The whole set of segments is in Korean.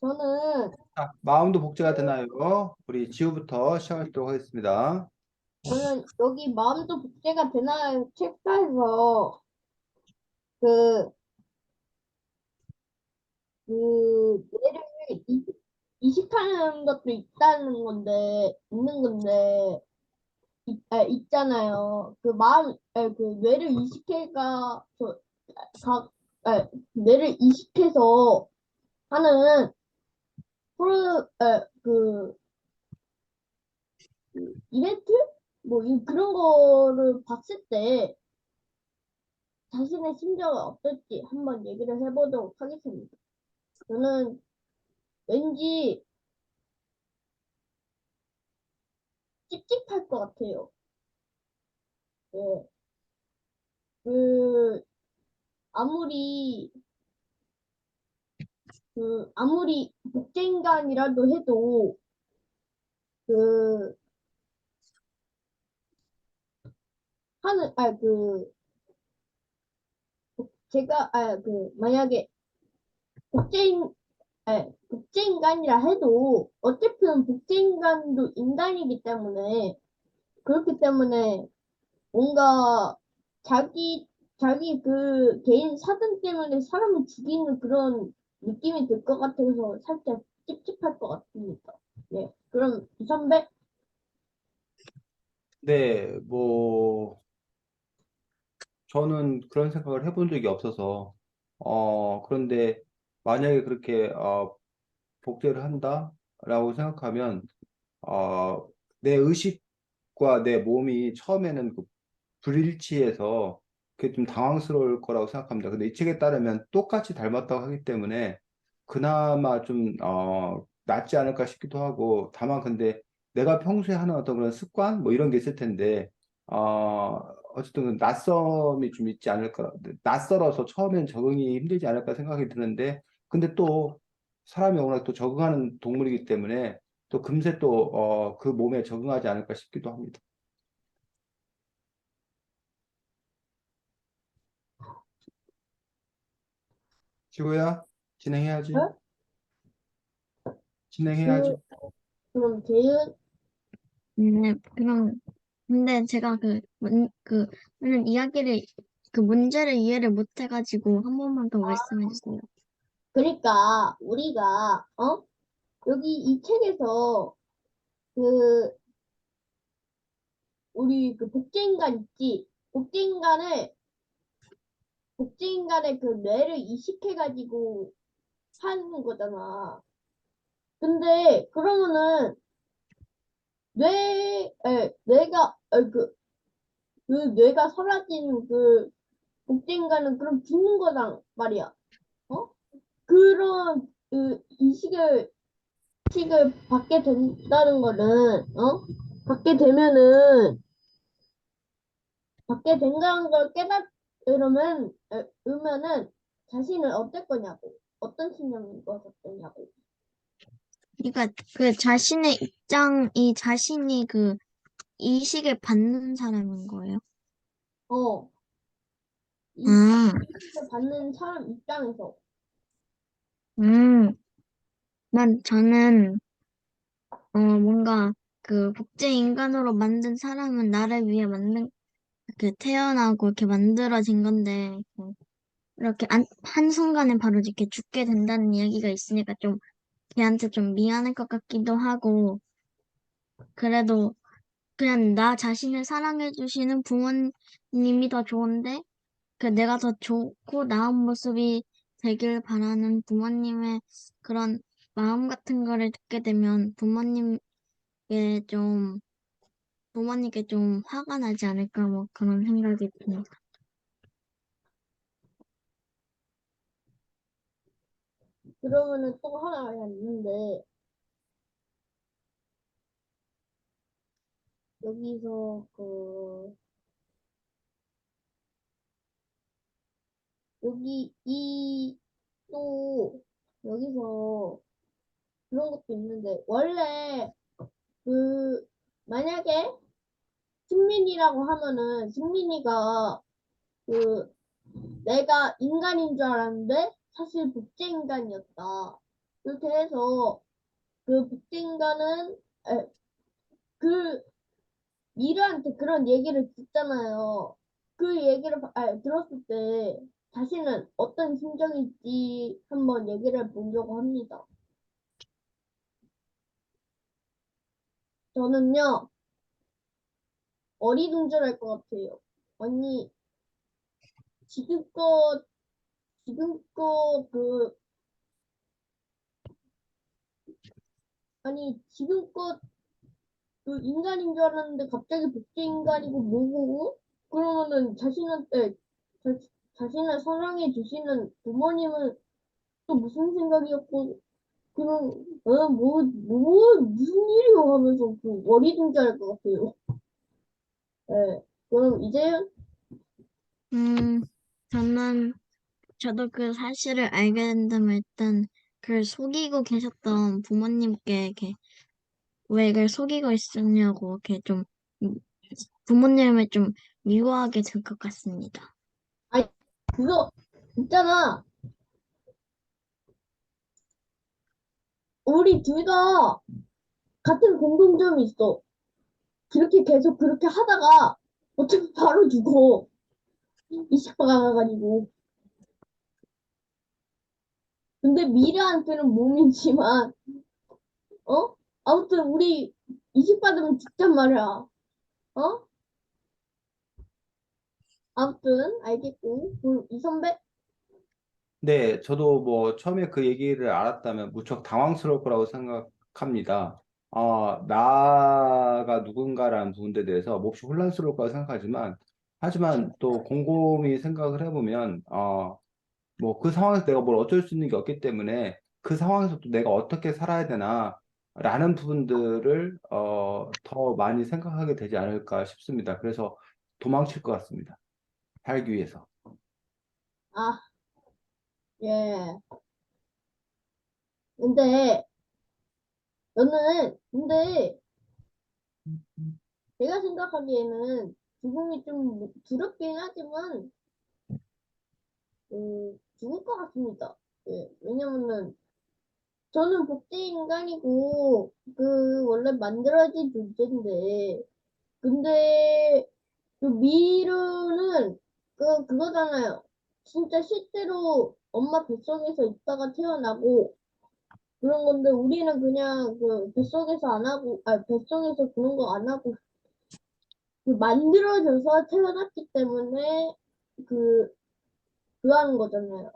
저는, 자, 마음도 복제가 되나요? 우리 지우부터 시작하도록 하겠습니다. 저는 여기 마음도 복제가 되나요? 책자에서 그, 뇌를 이식하는 것도 있는 건데, 있잖아요. 그 뇌를 뇌를 이식해서 하는 그 이벤트? 그런 거를 봤을 때 자신의 심정은 어떨지 한번 얘기를 해보도록 하겠습니다. 저는 왠지 찝찝할 것 같아요. 예. 그, 아무리, 아무리 복제인간이라도 해도, 그, 그, 만약에 복제인, 복제인간이라 해도, 어쨌든 복제인간도 인간이기 때문에, 그렇기 때문에 뭔가 자기, 자기 그 개인 사정 때문에 사람을 죽이는 그런 느낌이 들 것 같아서 살짝 찝찝할 것 같습니다. 네. 그럼 이 선배? 네, 저는 그런 생각을 해본 적이 없어서, 그런데 만약에 그렇게, 복제를 한다라고 생각하면, 어, 내 의식과 내 몸이 처음에는 그 불일치해서 그게 좀 당황스러울 거라고 생각합니다. 근데 이 책에 따르면 똑같이 닮았다고 하기 때문에 그나마 좀, 낫지 않을까 싶기도 하고, 다만 근데 내가 평소에 하는 어떤 그런 습관? 뭐 이런 게 있을 텐데, 어, 어쨌든 그 낯섦이 좀 있지 않을까. 낯설어서 처음엔 적응이 힘들지 않을까 생각이 드는데, 근데 또 사람이 워낙 또 적응하는 동물이기 때문에 또 금세 또, 그 몸에 적응하지 않을까 싶기도 합니다. 지구야, 진행해야지. 어? 그, 진행해야지. 그럼 제일, 근데 제가 오늘 그 문제를 이해를 못 해가지고 한 번만 더 말씀해 주세요. 그러니까 우리가, 여기 이 책에서 그, 우리 그 복제인간 있지? 복제인간의 그 뇌를 이식해가지고 하는 거잖아. 근데 그러면은 뇌가 그 뇌가 사라진 그 복제인간은 그럼 죽는 거란 말이야. 어? 그런 이식을 받게 된다는 거는 받게 된다는 걸 깨달으면은 자신을 어떨 거냐고. 어떤 신념인 것 같냐고. 그러니까 그 자신의 입장이 자신이 그 이식을 받는 사람인 거예요. 어, 아, 이식을 받는 사람 입장에서. 음, 저는 뭔가 그 복제 인간으로 만든 사람은 나를 위해 태어나고 이렇게 만들어진 건데 이렇게 한순간에 바로 이렇게 죽게 된다는 이야기가 있으니까 좀 걔한테 좀 미안할 것 같기도 하고, 그래도 그냥 나 자신을 사랑해주시는 부모님이 더 좋은데, 그 내가 더 좋고 나은 모습이 되길 바라는 부모님의 그런 마음 같은 거를 듣게 되면 좀, 부모님께 좀 화가 나지 않을까, 뭐 그런 생각이 듭니다. 그러면은 또 하나가 있는데, 여기서 여기 또, 여기서 그런 것도 있는데, 원래 그, 만약에 승민이라고 하면은, 승민이가 그, 내가 인간인 줄 알았는데, 사실 복제 인간이었다. 그렇게 해서 그 복제인간은 그 미르한테 그런 얘기를 듣잖아요. 그 얘기를 들었을 때 자신은 어떤 심정일지 한번 얘기를 보려고 합니다. 저는요, 어리둥절할 것 같아요. 아니, 지금껏, 지금껏 지금껏 그 인간인 줄 알았는데 갑자기 복제 인간이고 뭐고? 그러면은 자, 자신을 사랑해 주시는 부모님은 또 무슨 생각이었고, 그럼, 무슨 일이요? 하면서 그 어리둥절할 것 같아요. 예. 그럼 이제, 음, 저는, 저도 그 사실을 알게 된다면 일단 그를 속이고 계셨던 부모님께 이렇게 왜 그걸 속이고 있었냐고 이렇게 좀 음, 부모님을 좀 미워하게 될 것 같습니다. 아니, 그거, 있잖아. 우리 둘 다 같은 공통점이 있어. 그렇게 계속 그렇게 하다가 어차피 바로 죽어. 이식가 가가지고. 근데 미래한테는 몸이지만, 어? 아무튼 우리 이식받으면 죽단 말이야. 어? 아무튼 알겠고. 그럼 이 선배? 네, 저도 뭐 처음에 그 얘기를 알았다면 무척 당황스러울 거라고 생각합니다. 나가 누군가라는 부분에 대해서 몹시 혼란스러울 거라고 생각하지만, 하지만 또 곰곰이 생각을 해보면, 뭐 그 상황에서 내가 뭘 어쩔 수 있는 게 없기 때문에 그 상황에서 또 내가 어떻게 살아야 되나, 라는 부분들을, 더 많이 생각하게 되지 않을까 싶습니다. 그래서 도망칠 것 같습니다. 살기 위해서. 아, 예. 근데, 근데, 제가 생각하기에는 죽음이 좀 두렵긴 하지만, 죽을 것 같습니다. 예. 왜냐면은, 저는 복제 인간이고, 원래 만들어진 존재인데, 근데, 그 미르는, 그거잖아요. 진짜 실제로 엄마 뱃속에서 있다가 태어나고, 그런 건데, 우리는 그냥 뱃속에서 안 하고, 뱃속에서 그런 거 안 하고, 만들어져서 태어났기 때문에, 그, 하는 거잖아요.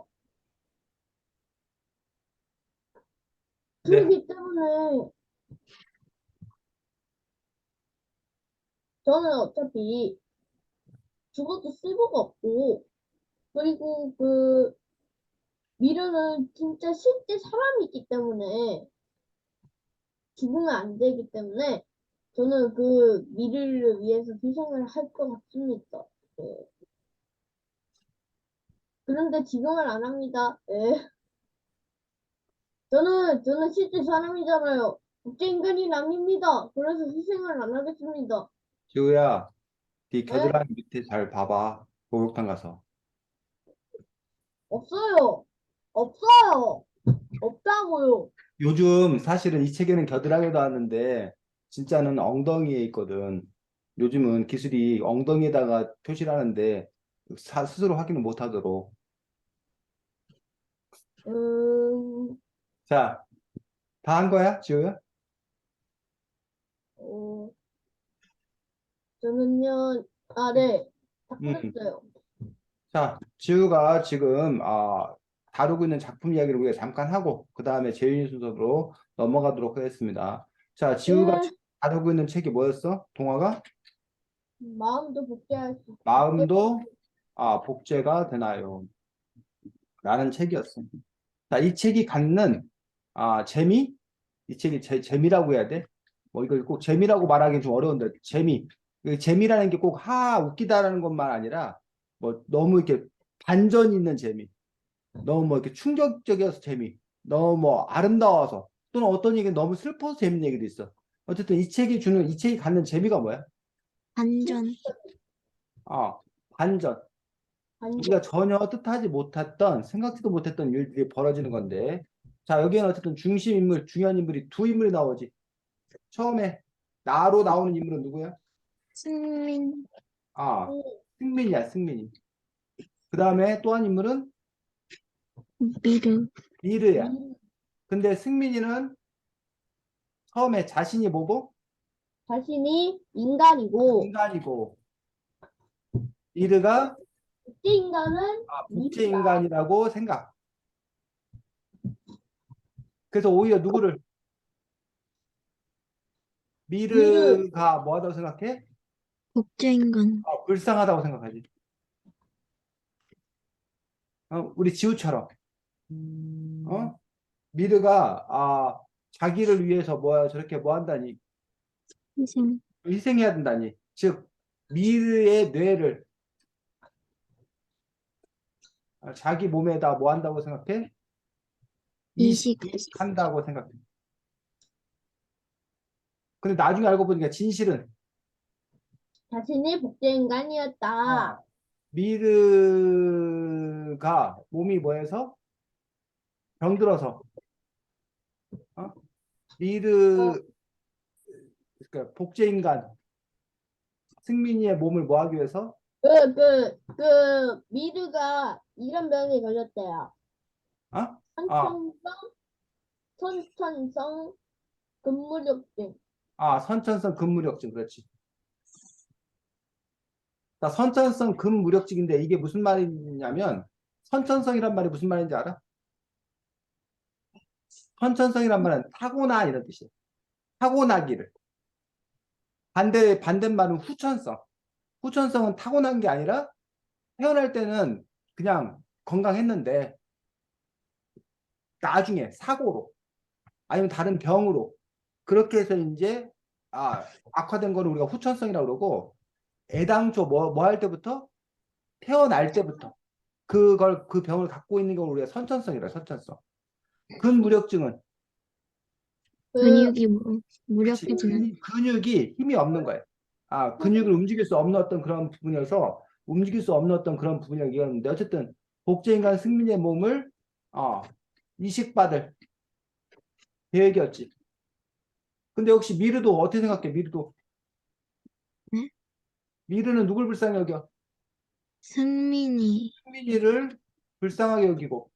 네. 그렇기 때문에, 저는 어차피 죽어도 쓸모가 없고, 그리고 미르는 진짜 실제 사람이기 때문에 죽으면 안 되기 때문에 저는 미르를 위해서 희생을 할 것 같습니다. 예. 그런데 지금은 안 합니다. 예. 저는 실제 사람이잖아요. 국제인간이 아닙니다. 그래서 희생을 안 하겠습니다. 지우야, 네 예? 겨드랑이 밑에 잘 봐봐. 목욕탕 가서. 없어요. 없어요. 없다고요. 요즘 사실은 이 책에는 겨드랑이도 하는데 진짜는 엉덩이에 있거든. 요즘은 기술이 엉덩이에다가 표시를 하는데 스스로 확인을 못 하도록. 음, 자, 다 한 거야, 지우야? 어, 저는요, 네. 다 음. 끝냈어요. 자, 지우가 지금 다루고 있는 작품 이야기를 우리가 잠깐 하고 그 다음에 재윤이 순서로 넘어가도록 하겠습니다. 자, 지우가 예. 지금 다루고 있는 책이 뭐였어? 동화가? 마음도 복제할 수, 복제, 마음도 복제가 되나요? 라는 책이었어. 자, 이 책이 갖는 재미? 이 책이 재미라고 해야 돼? 뭐 이걸 꼭 재미라고 말하기 좀 어려운데 재미. 그 재미라는 게 꼭 웃기다라는 것만 아니라 뭐 너무 이렇게 반전 있는 재미. 너무 뭐 이렇게 충격적이어서 재미. 너무 뭐 아름다워서 또는 어떤 얘기는 너무 슬퍼서 재밌는 얘기도 있어. 어쨌든 이 책이 갖는 재미가 뭐야? 반전. 아, 반전. 우리가 반전. 전혀 뜻하지 못했던, 생각지도 못했던 일들이 벌어지는 건데, 자, 여기에는 어쨌든 중심 인물, 중요한 인물이 두 인물이 나오지. 처음에 나로 나오는 인물은 누구야? 승민, 아, 음, 승민이야, 승민이. 그 다음에 또 한 인물은 미르, 미르야. 미- 근데 승민이는 처음에 자신이 뭐고? 자신이 인간이고, 인간이고, 미르가 국제 인간은 복제 미르다. 인간이라고 생각. 그래서 오히려 누구를? 미르, 미르가 뭐하다고 생각해? 국제인간, 불쌍하다고 생각하지. 우리 지우처럼. 어? 미르가 자기를 위해서 저렇게 뭐 한다니 희생, 희생해야 된다니. 즉 미르의 뇌를 자기 몸에다 뭐 한다고 생각해? 이식, 이식한다고 생각해. 근데 나중에 알고 보니까 진실은 자신이 국제 인간이었다. 미르가 몸이 뭐해서 병들어서 어? 어, 미르 그러니까 복제인간 승민이의 몸을 뭐 하기 위해서 미르가 이런 병에 걸렸대요. 어? 아, 선천성, 선천성 근무력증. 선천성 근무력증 그렇지. 자, 선천성 근무력증인데 이게 무슨 말이냐면 선천성이란 말이 무슨 말인지 알아? 선천성이란 말은 타고나 이런 뜻이에요. 타고나기를. 반대말은 후천성. 후천성은 타고난 게 아니라 태어날 때는 그냥 건강했는데 나중에 사고로 아니면 다른 병으로 그렇게 해서 이제 악화된 거를 우리가 후천성이라고 그러고 애당초 뭐 할 때부터 태어날 때부터 그 병을 갖고 있는 걸 우리가 선천성이라 선천성. 근무력증은 그, 근육이 그렇지. 무력해지는, 근육이 힘이 없는 거예요. 근육을 움직일 수 없는 어떤 그런 부분이어서 움직일 수 없는 어떤 그런 부분이라고 얘기하는데 어쨌든 복제인간 승민의 몸을 이식받을 계획이었지. 근데 혹시 미르도 어떻게 생각해? 미르도 네? 미르는 누굴 불쌍히 여겨? 승민이, 승민이를 불쌍하게 여기고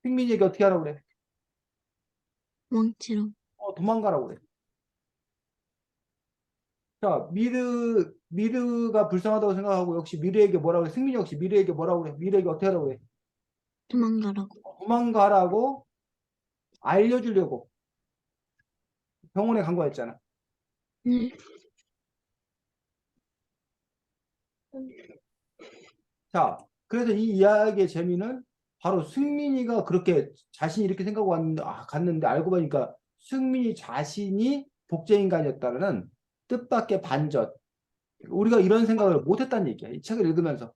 승민이에게 어떻게 하라고 그래? 왕치로, 도망가라고 그래. 자, 미르가 불쌍하다고 생각하고 역시 미르에게 뭐라고 그래? 승민이 역시 미르에게 뭐라고 그래? 미르에게 어떻게 하라고 그래? 도망가라고. 도망가라고 알려주려고 병원에 간 거였잖아. 네. 자, 그래서 이 이야기의 재미는 바로 승민이가 그렇게 자신이 이렇게 생각하고 갔는데 알고 보니까 승민이 자신이 복제인간이었다는 뜻밖의 반전. 우리가 이런 생각을 못했다는 얘기야. 이 책을 읽으면서.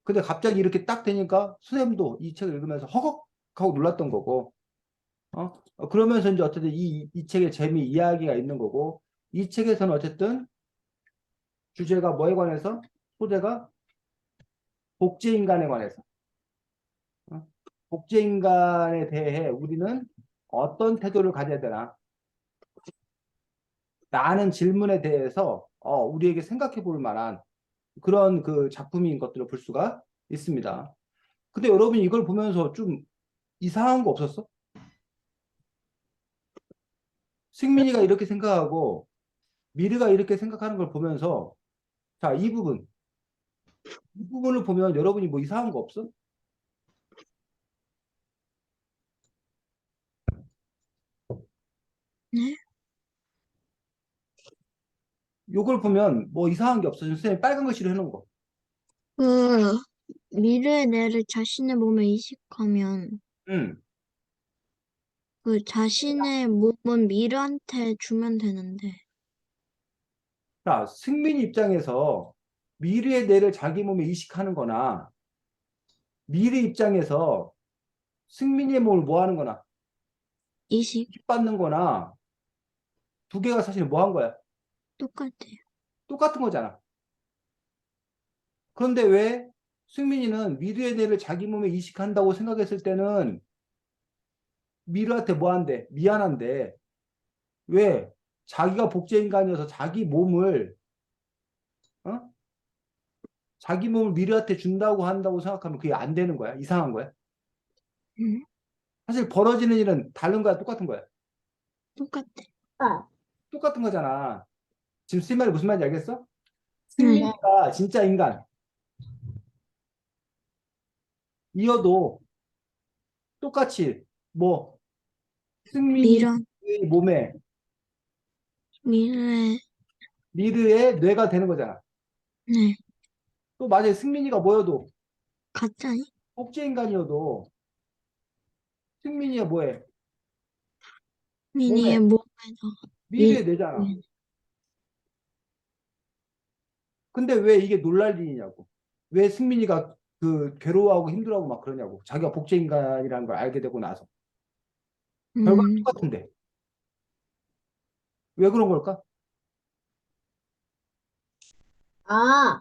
근데 갑자기 이렇게 딱 되니까 선생님도 이 책을 읽으면서 허걱 하고 놀랐던 거고. 그러면서 이제 어쨌든 이 책의 재미 이야기가 있는 거고. 이 책에서는 어쨌든 주제가 뭐에 관해서? 소재가 복제인간에 관해서. 복제인간에 대해 우리는 어떤 태도를 가져야 되나? 라는 질문에 대해서 우리에게 생각해 볼 만한 그런 그 작품인 것들을 볼 수가 있습니다. 근데 여러분 이걸 보면서 좀 이상한 거 없었어? 승민이가 이렇게 생각하고 미르가 이렇게 생각하는 걸 보면서 자, 이 부분을 보면 여러분이 뭐 이상한 거 없어? 네? 요걸 보면 뭐 이상한 게 없어. 선생님 빨간 글씨로 해놓은 거. 그, 미르의 뇌를 자신의 몸에 이식하면, 음. 그 자신의 몸은 미르한테 주면 되는데, 자, 승민이 입장에서 미르의 뇌를 자기 몸에 이식하는 거나 미르 입장에서 승민이의 몸을 뭐 하는 거나 이식 이식받는 거나 두 개가 사실 뭐 한 거야? 똑같아요. 똑같은 거잖아. 그런데 왜 승민이는 미르의 뇌를 자기 몸에 이식한다고 생각했을 때는 미르한테 뭐 한대? 미안한데 왜? 자기가 복제인간이어서 어? 자기 몸을 미르한테 준다고 한다고 생각하면 그게 안 되는 거야? 이상한 거야? 음, 사실 벌어지는 일은 다른 거야? 똑같은 거야? 똑같아. 아, 똑같은 거잖아. 지금 쓴 말이 무슨 말인지 알겠어? 네, 네. 승민이가 진짜 인간이어도 똑같이 뭐 승민이 미련, 몸에 미래의, 미르의 뇌가 되는 거잖아. 네, 또 만약에 승민이가 뭐여도 가짜니? 복제인간이어도 승민이가 뭐해? 미니의 몸에 몸에서 미르의 미, 뇌잖아. 근데 왜 이게 놀랄 일이냐고. 왜 승민이가 그 괴로워하고 힘들어하고 막 그러냐고. 자기가 복제인간이라는 걸 알게 되고 나서. 결과는 음, 똑같은데. 왜 그런 걸까? 아,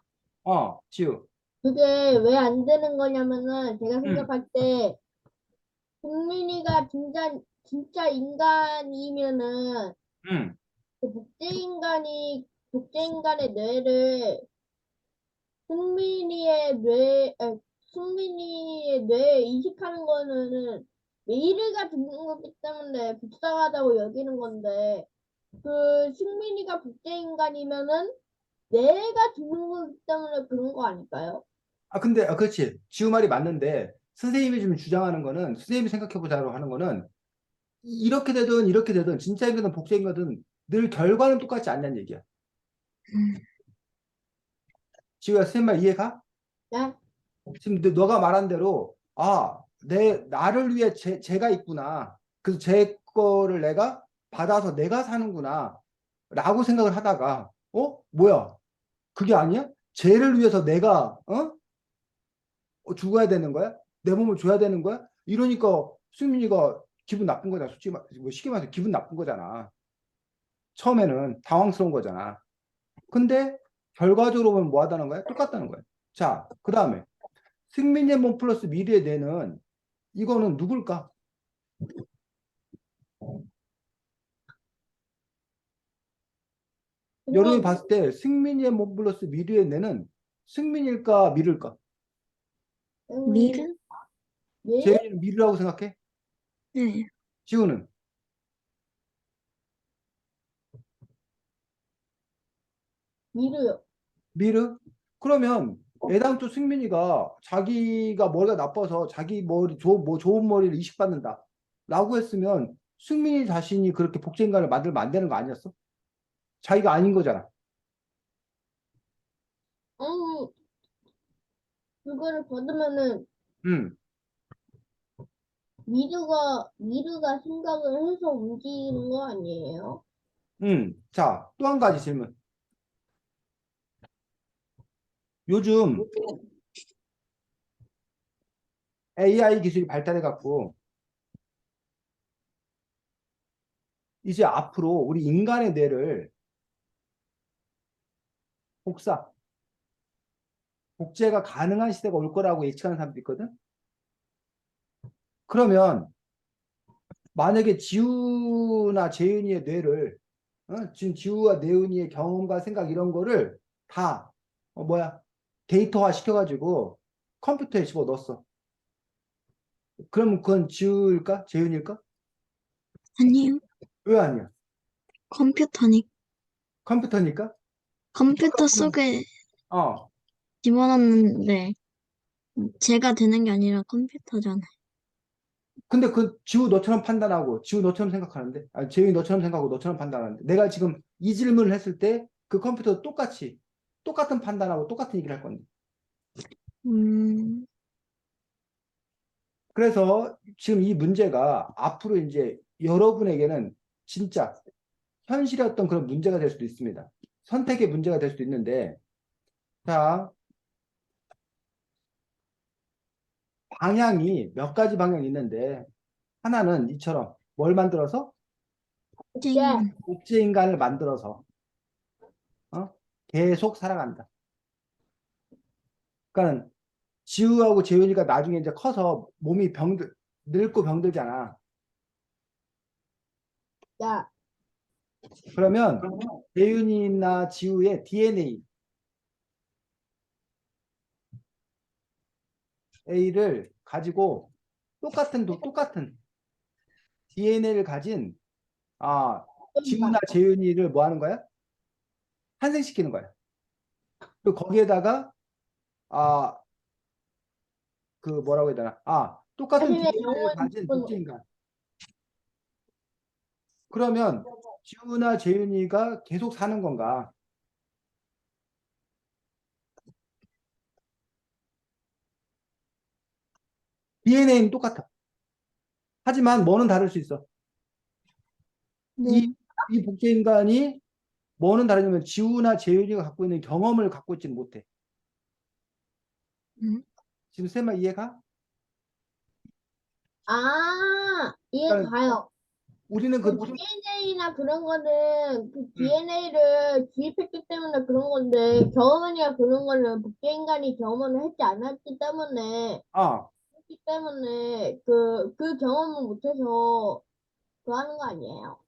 지우. 그게 왜 안 되는 거냐면은 제가 응, 생각할 때 국민이가 진짜 인간이면은 응, 그 복제인간의 뇌를 승민이의 뇌에 이식하는 거는 메이르가 듣는 거기 때문에 불쌍하다고 여기는 건데, 그 승민이가 복제인간이면은 뇌가 듣는 거기 때문에 그런 거 아닐까요? 근데, 그렇지. 지우 말이 맞는데, 선생님이 지금 주장하는 거는, 선생님이 생각해보자고 하는 거는, 이렇게 되든, 진짜인거든, 복제인거든, 늘 결과는 똑같지 않냐는 얘기야. 음, 지우야, 선생님 말 이해가? 네? 지금 너가 말한 대로, 나를 위해 쟤가 있구나. 그래서 제 거를 내가 받아서 내가 사는구나. 라고 생각을 하다가, 뭐야? 그게 아니야? 쟤를 위해서 내가, 죽어야 되는 거야? 내 몸을 줘야 되는 거야? 이러니까 수민이가 기분 나쁜 거잖아. 솔직히 뭐 쉽게 말해서 기분 나쁜 거잖아. 처음에는 당황스러운 거잖아. 근데 결과적으로 보면 뭐 하다는 거야? 똑같다는 거야. 자, 그 다음에 승민이의 몸 플러스 미래의 뇌는 이거는 누굴까? 여러분이 승민, 봤을 때 승민이의 몸 플러스 미래의 뇌는 승민일까 미르일까? 음, 미르? 네? 재윤이는 미르라고 생각해? 네, 지우는 미르요. 미르? 그러면 애당초 승민이가 자기가 머리가 나빠서 자기 뭐 좋은 머리를 이식받는다 라고 했으면 승민이 자신이 그렇게 복제인간을 만들면 안 되는 거 아니었어? 자기가 아닌 거잖아. 음, 그거를 받으면은 음, 미르가 생각을 해서 움직이는 거 아니에요? 자, 또 한 가지 질문. 요즘 AI 기술이 발달해 갖고 이제 앞으로 우리 인간의 뇌를 복사, 복제가 가능한 시대가 올 거라고 예측하는 사람도 있거든. 그러면 만약에 지우나 재윤이의 뇌를 지금 지우와 네은이의 경험과 생각 이런 거를 다 데이터화 시켜가지고 컴퓨터에 집어넣었어. 그러면 그건 지우일까? 재윤일까? 아니요. 왜 아니야? 컴퓨터니. 컴퓨터니까? 컴퓨터 속에 어. 집어넣는데 제가 되는 게 아니라 컴퓨터잖아요. 근데 그 지우 너처럼 판단하고 지우 너처럼 생각하는데 재윤이 너처럼 생각하고 너처럼 판단하는데 내가 지금 이 질문을 했을 때 그 컴퓨터 똑같은 판단하고 똑같은 얘기를 할 건데. 음, 그래서 지금 이 문제가 앞으로 이제 여러분에게는 진짜 현실의 어떤 그런 문제가 될 수도 있습니다. 선택의 문제가 될 수도 있는데, 자, 방향이 몇 가지 방향이 있는데, 하나는 이처럼 뭘 만들어서? 네. 쨍. 복제인간을 만들어서, 어? 계속 살아간다. 그러니까 지우하고 재윤이가 나중에 이제 커서 늙고 병들잖아. 야, 그러면 재윤이나 지우의 DNA를 가지고 똑같은 DNA를 가진 지우나 재윤이를 뭐 하는 거야? 탄생시키는 거야. 그리고 거기에다가 그 뭐라고 해야 되나? 똑같은 자신의 DNA를 영혼 가진 부분, 복제인간. 그러면 지우나 재윤이가 계속 사는 건가? DNA는 똑같아. 하지만 뭐는 다를 수 있어. 이, 네. 이 복제인간이 뭐는 다르냐면 지우나 재윤이가 갖고 있는 경험을 갖고 있지는 못해. 음. 지금 쌤아 이해가? 이해 그러니까 가요. 우리는 그 그 DNA나 그런 거는 그 음, DNA를 주입했기 때문에 그런 건데 경험이나 그런 거는 복제인간이 경험을 했지 않았기 때문에 아, 그 경험을 못해서 그 하는 거 아니에요?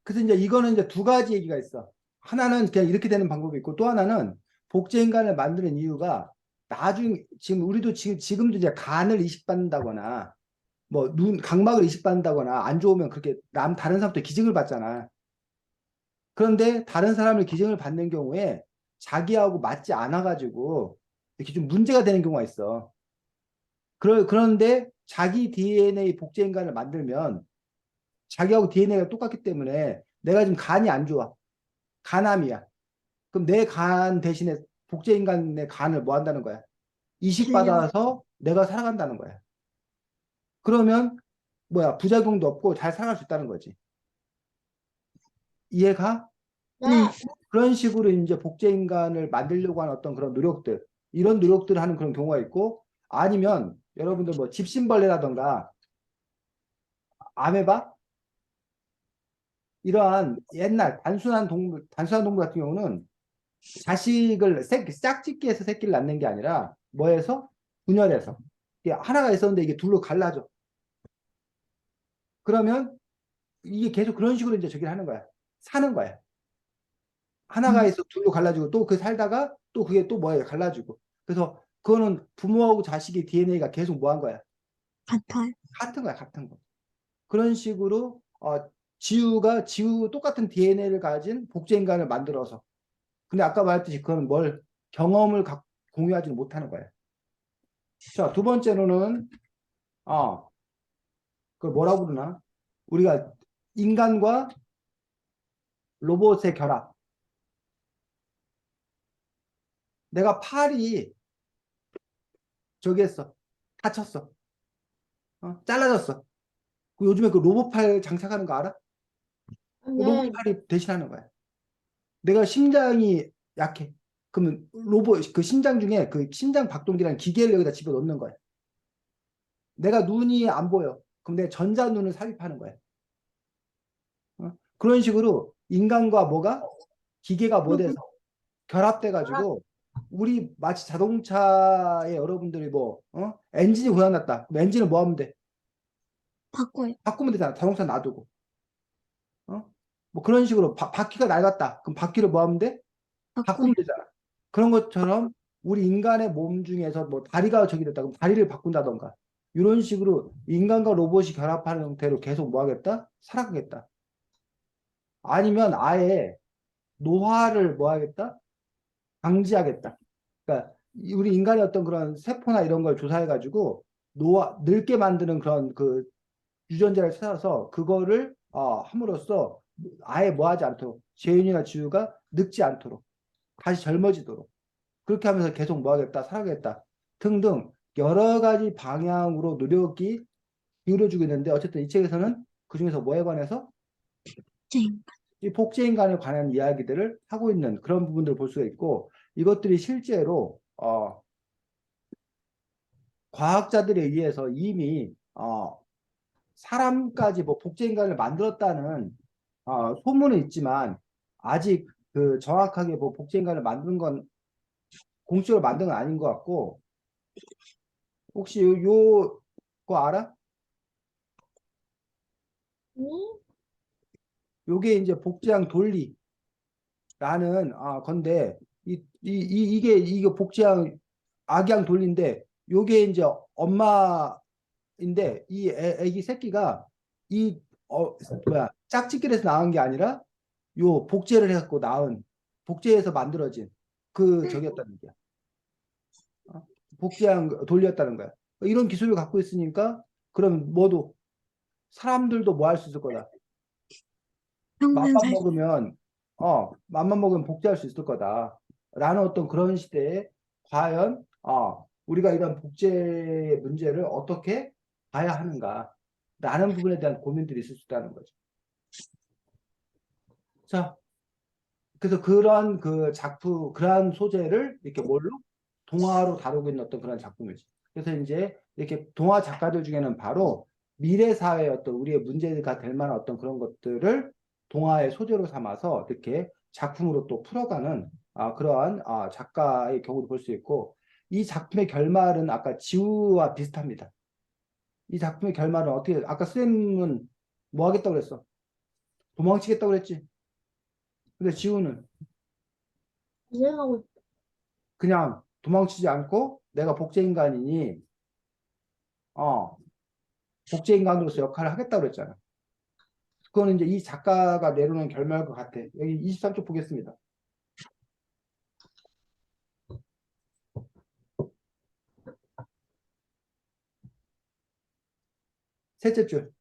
그래서 이제 이거는 이제 두 가지 얘기가 있어. 하나는 그냥 이렇게 되는 방법이 있고 또 하나는 복제인간을 만드는 이유가 나중 지금 우리도 지금도 이제 간을 이식받는다거나 뭐 각막을 이식받는다거나 안 좋으면 그렇게 다른 사람부터 기증을 받잖아. 그런데 다른 사람을 기증을 받는 경우에 자기하고 맞지 않아가지고 이렇게 좀 문제가 되는 경우가 있어. 그런데 자기 DNA 복제인간을 만들면 자기하고 DNA가 똑같기 때문에 내가 지금 간이 안 좋아. 간암이야. 그럼 내 간 대신에 복제인간의 간을 뭐 한다는 거야? 살려. 이식받아서 내가 살아간다는 거야. 그러면 뭐야? 부작용도 없고 잘 살아갈 수 있다는 거지. 이해가? 네. 네. 그런 식으로 이제 복제인간을 만들려고 하는 어떤 그런 노력들, 이런 노력들을 하는 그런 경우가 있고, 아니면 여러분들 뭐 집신벌레라던가 아메바 이러한 옛날 단순한 동물 같은 경우는 자식을 짝짓기해서 새끼를 낳는 게 아니라 뭐해서 분열해서 이게 하나가 있었는데 이게 둘로 갈라져. 그러면 이게 계속 그런 식으로 이제 저기를 하는 거야. 사는 거야. 하나가 음. 있어 둘로 갈라지고 또 그 살다가 또 그게 또 뭐야 갈라지고. 그래서 그거는 부모하고 자식의 DNA가 계속 뭐 한 거야. 같아요. 같은 거야, 같은 거. 그런 식으로 지우 똑같은 DNA를 가진 복제 인간을 만들어서. 근데 아까 말했듯이 그건 뭘 경험을 공유하지는 못하는 거야. 자, 두 번째로는 그 뭐라고 그러나? 우리가 인간과 로봇의 결합. 내가 팔이 저기 했어. 다쳤어. 잘라졌어. 요즘에 그 로봇 팔 장착하는 거 알아? 그 로봇 네. 팔이 대신하는 거야. 내가 심장이 약해. 그러면 로봇 그 심장 중에 그 심장 박동기라는 기계를 여기다 집어 넣는 거야. 내가 눈이 안 보여. 그럼 내 전자 눈을 삽입하는 거야. 그런 식으로 인간과 뭐가 기계가 뭐 돼서 결합돼 가지고 우리 마치 자동차에 여러분들이 뭐 엔진이 고장났다. 그럼 엔진을 뭐 하면 돼? 바꿔요. 바꾸면 되잖아. 자동차 놔두고. 뭐 그런 식으로 바퀴가 낡았다. 그럼 바퀴를 뭐 하면 돼? 바꿔요. 바꾸면 되잖아. 그런 것처럼 우리 인간의 몸 중에서 뭐 다리가 저기 됐다. 그럼 다리를 바꾼다던가. 이런 식으로 인간과 로봇이 결합하는 형태로 계속 뭐 하겠다? 살아가겠다. 아니면 아예 노화를 뭐 하겠다? 방지하겠다. 그러니까 우리 인간의 어떤 그런 세포나 이런 걸 조사해가지고 늙게 만드는 그런 그 유전자를 찾아서 그거를 함으로써 아예 뭐 하지 않도록 재윤이나 지우가 늙지 않도록 다시 젊어지도록 그렇게 하면서 계속 뭐 하겠다 살아가겠다 등등 여러 가지 방향으로 노력이 기울어지고 있는데 어쨌든 이 책에서는 그중에서 뭐에 관해서 쟁. 이 복제인간에 관한 이야기들을 하고 있는 그런 부분들을 볼 수가 있고 이것들이 실제로 과학자들에 의해서 이미 사람까지 뭐 복제인간을 만들었다는 소문은 있지만 아직 그 정확하게 뭐 복제인간을 만든 건 공식으로 만든 건 아닌 것 같고 혹시 거 알아? 음? 요게 이제 복제양 논리라는 건데 이게 복제양 악양 논리인데 요게 이제 엄마인데 이 애기 새끼가 이 짝짓길에서 낳은 게 아니라 요 복제를 해갖고 낳은 복제해서 만들어진 그 저기였다는 거야. 복제한 돌렸다는 거야. 이런 기술을 갖고 있으니까 그럼 뭐도 사람들도 뭐 할 수 있을 거다. 평생 맘만 살 수, 먹으면 맘만 먹으면 복제할 수 있을 거다. 라는 어떤 그런 시대에 과연 우리가 이런 복제 문제를 어떻게 봐야 하는가 라는 부분에 대한 고민들이 있을 수 있다는 거죠. 자, 그래서 그런 그 작품, 그러한 소재를 이렇게 뭘로? 동화로 다루고 있는 어떤 그런 작품이지. 그래서 이제 이렇게 동화 작가들 중에는 바로 미래 사회의 어떤 우리의 문제가 될 만한 어떤 그런 것들을 동화의 소재로 삼아서 이렇게 작품으로 또 풀어가는 그러한 작가의 경우도 볼 수 있고, 이 작품의 결말은 아까 지우와 비슷합니다. 이 작품의 결말은 어떻게, 아까 쌤은 뭐 하겠다고 그랬어? 도망치겠다고 그랬지? 근데 지우는 고생하고 있- 그냥 도망치지 않고 내가 복제인간이니 복제인간으로서 역할을 하겠다고 그랬잖아. 그거는 이제 이 작가가 내놓은 결말과 같아. 여기 23쪽 보겠습니다. 셋째 줄.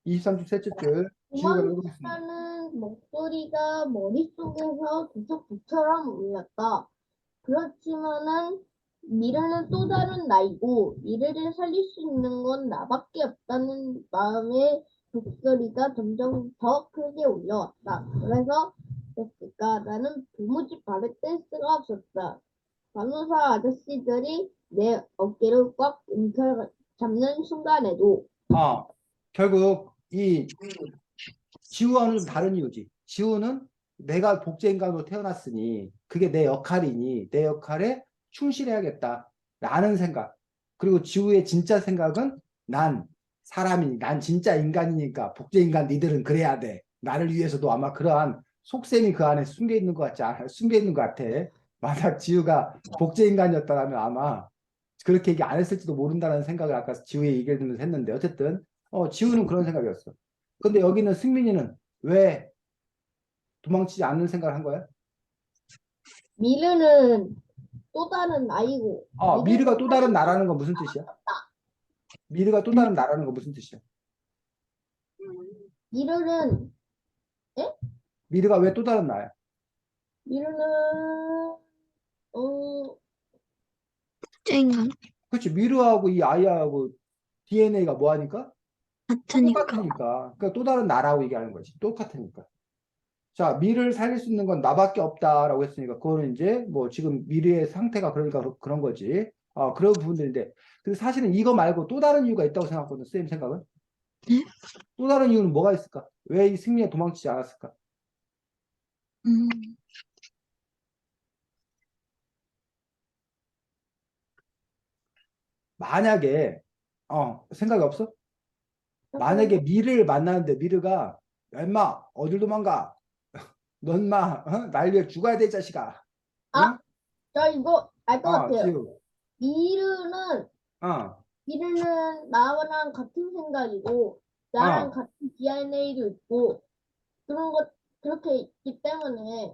23쪽 셋째 줄. 지우가 읽어보겠습니다. 도망치라는 목소리가 머릿속에서 계속 북처럼 울렸다. 그렇지만은 미래는 또 다른 나이고 미래를 살릴 수 있는 건 나밖에 없다는 마음의 목소리가 점점 더 크게 울려왔다. 그래서 그랬을까? 나는 도무지 발을 뗄 수가 없었다. 간호사 아저씨들이 내 어깨를 꽉 잡는 순간에도 결국 이 지우와는 좀 다른 이유지. 지우는 내가 복제인간으로 태어났으니 그게 내 역할이니 내 역할에 충실해야겠다 라는 생각. 그리고 지우의 진짜 생각은 난 사람이니 난 진짜 인간이니까 복제인간 니들은 그래야 돼. 나를 위해서도 아마 그러한 속셈이 그 안에 숨겨 있는 것 같지 않아? 숨겨 있는 것 같아. 만약 지우가 복제인간이었다면 아마 그렇게 얘기 안 했을지도 모른다는 생각을 아까 지우의 얘기를 들으면서 했는데 어쨌든 지우는 그런 생각이었어. 근데 여기는 승민이는 왜 도망치지 않는 생각을 한 거야? 미래는 또 다른 나이고 미래를 미르가 또 살릴 다른 수 나라는 건 무슨 뜻이야? 없다. 미르가 또 다른 나라는 건 무슨 뜻이야? 미래는 에? 미르가 왜 또 다른 나야? 미래는 복제인간 그렇지. 미르하고 이 아이하고 DNA가 뭐 하니까? 같으니까. 똑같으니까. 그러니까 또 다른 나라고 얘기하는 거지. 똑같으니까. 자, 미를 살릴 수 있는 건 나밖에 없다라고 했으니까 그거는 이제 뭐 지금 미래의 상태가 그러니까 그런 거지. 그런 부분들인데. 근데 사실은 이거 말고 또 다른 이유가 있다고 생각하거든. 쌤 생각은. 네? 또 다른 이유는 뭐가 있을까? 왜 이 승리에 도망치지 않았을까? 음, 만약에 생각이 없어? 만약에 잠깐만요. 미를 만나는데 미르가 야 임마 어딜 도망가? 넌 임마 날 위해 죽어야 돼 이 자식아. 아, 응? 저 이거 알 것 같아요. 지우. 미르는 어, 미르는 나랑 같은 생각이고 나랑 어. 같은 DNA도 있고 그런 것 그렇게 있기 때문에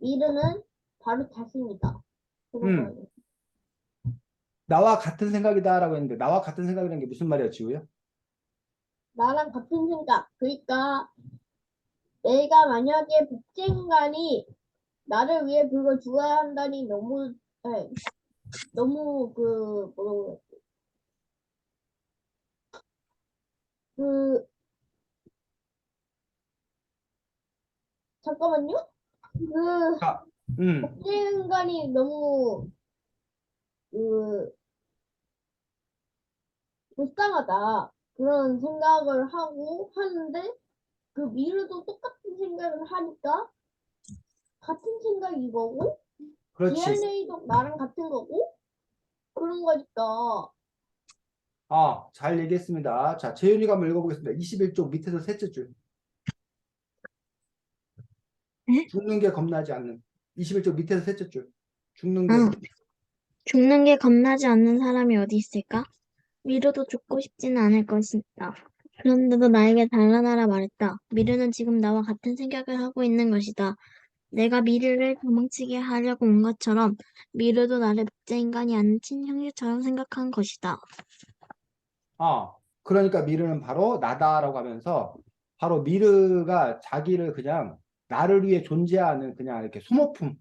미르는 바로 자신이다. 그런 음. 거예요. 나와 같은 생각이다라고 했는데 나와 같은 생각이라는 게 무슨 말이야, 지우야? 나랑 같은 생각. 그러니까 내가 만약에 복제인간이 나를 위해 불과 죽어야 한다니 너무 너무 그 뭐라고 그래. 그 잠깐만요. 그 자, 음. 복제인간이 너무 그 불쌍하다 그런 생각을 하고 하는데 그 미르도 똑같은 생각을 하니까 같은 생각인 거고 그렇지. DNA도 나랑 같은 거고 그런 거니까 잘 얘기했습니다. 자, 재윤이가 한번 읽어보겠습니다. 21쪽 밑에서 셋째 줄. 에? 죽는 게 겁나지 않는. 21쪽 밑에서 셋째 줄. 죽는 게. 아, 죽는 게 겁나지 않는 사람이 어디 있을까? 미르도 죽고 싶지는 않을 것이다. 그런데도 나에게 달라나라 말했다. 미르는 지금 나와 같은 생각을 하고 있는 것이다. 내가 미르를 도망치게 하려고 온 것처럼 미르도 나를 복제인간이 아닌 친형제처럼 생각한 것이다. 그러니까 미르는 바로 나다라고 하면서 바로 미르가 자기를 그냥 나를 위해 존재하는 그냥 이렇게 소모품,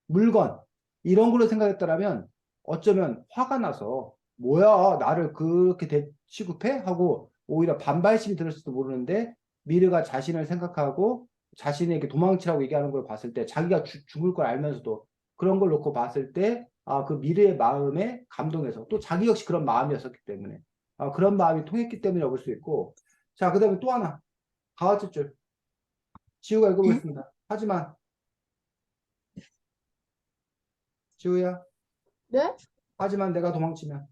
물건 이런 걸로 생각했더라면 어쩌면 화가 나서 뭐야 나를 그렇게 취급해? 하고 오히려 반발심이 들었을지도 모르는데 미르가 자신을 생각하고 자신에게 도망치라고 얘기하는 걸 봤을 때 자기가 죽을 걸 알면서도 그런 걸 놓고 봤을 때 그 미르의 마음에 감동해서 또 자기 역시 그런 마음이었었기 때문에 그런 마음이 통했기 때문이라고 볼 수 있고 자 그다음에 또 하나 다섯째 줄 지우가 에? 읽어보겠습니다. 하지만 지우야 네? 하지만 내가 도망치면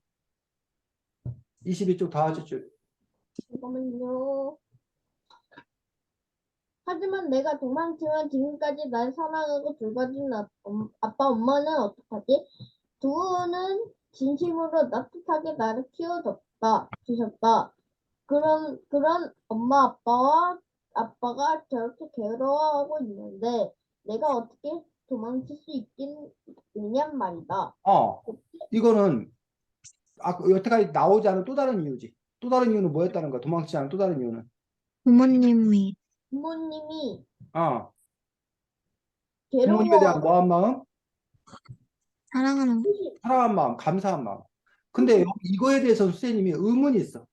22쪽 다섯째 줄. 잠깐만요. 하지만 내가 도망치면 지금까지 날 사랑하고 돌봐준 아빠, 엄마는 어떡하지? 두우는 진심으로 따뜻하게 나를 주셨다. 그런 엄마, 아빠가 저렇게 괴로워하고 있는데 내가 어떻게 도망칠 수 있겠느냔 말이다. 이거는 여태까지 나오지 않은 또 다른 이유지. 또 다른 이유는 뭐였다는 거야? 도망치지 않은 또 다른 이유는. 부모님이 부모님이 어, 부모님에 대한 괴로워, 뭐한 마음? 사랑하는 사랑한 마음, 감사한 마음. 근데 이거에 대해서 선생님이 의문이 있어.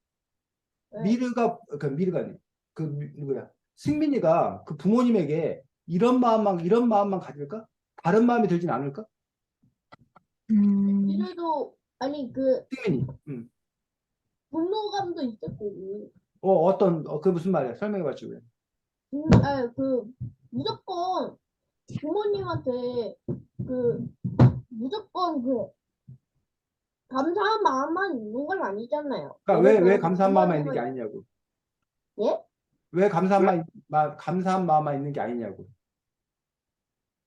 네. 미르가 아니, 누구야? 승민이가 그 부모님에게 이런 마음만 가질까? 다른 마음이 들진 않을까? 그래도 아니 승민이. 분노감도 있을 거고. 그 무슨 말이야? 설명해봐, 지금. 무조건 부모님한테 그 무조건 감사한 마음만 있는 건 아니잖아요. 그러니까 예를 왜 들어서 감사한 마음만 있는 게 부모님은 아니냐고. 예? 왜 감사한 마음만 있는 게 아니냐고.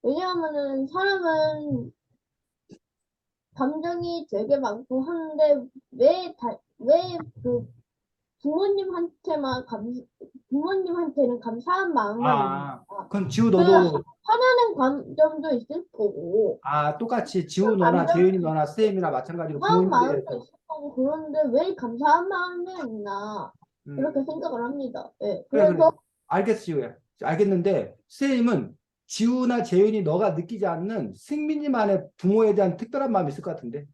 왜냐하면은 사람은 감정이 되게 많고 하는데 왜 부모님한테만 부모님한테는 감사한 마음만 있는가? 그럼 지우 그 너도 화나는 감정도 있을 거고 똑같이 지우 너나 감정 재윤이 너나 쌤이나 마찬가지로 고마운 부모님에 마음도 대해서 있을 거고 그런데 왜 감사한 마음이 있나 음, 그렇게 생각을 합니다. 예. 그래 그래서 알겠어 지우야 알겠는데 쌤은 지우나 재윤이 너가 느끼지 않는 승민이만의 부모에 대한 특별한 마음이 있을 것 같은데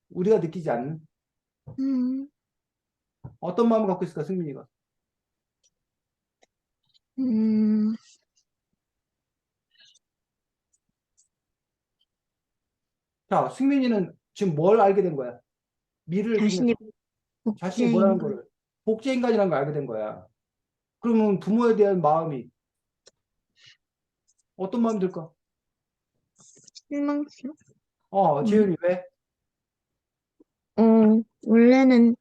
우리가 느끼지 않는 음, 어떤 마음을 갖고 있을까 승민이가 음, 자 승민이는 지금 뭘 알게 된 거야 미를 통해서 자신이 자신이 뭐라는 복제인간, 거를 복제인간이라는 걸 알게 된 거야 그러면 부모에 대한 마음이 어떤 마음이 들까 실망스러워. 재윤이 왜? 원래는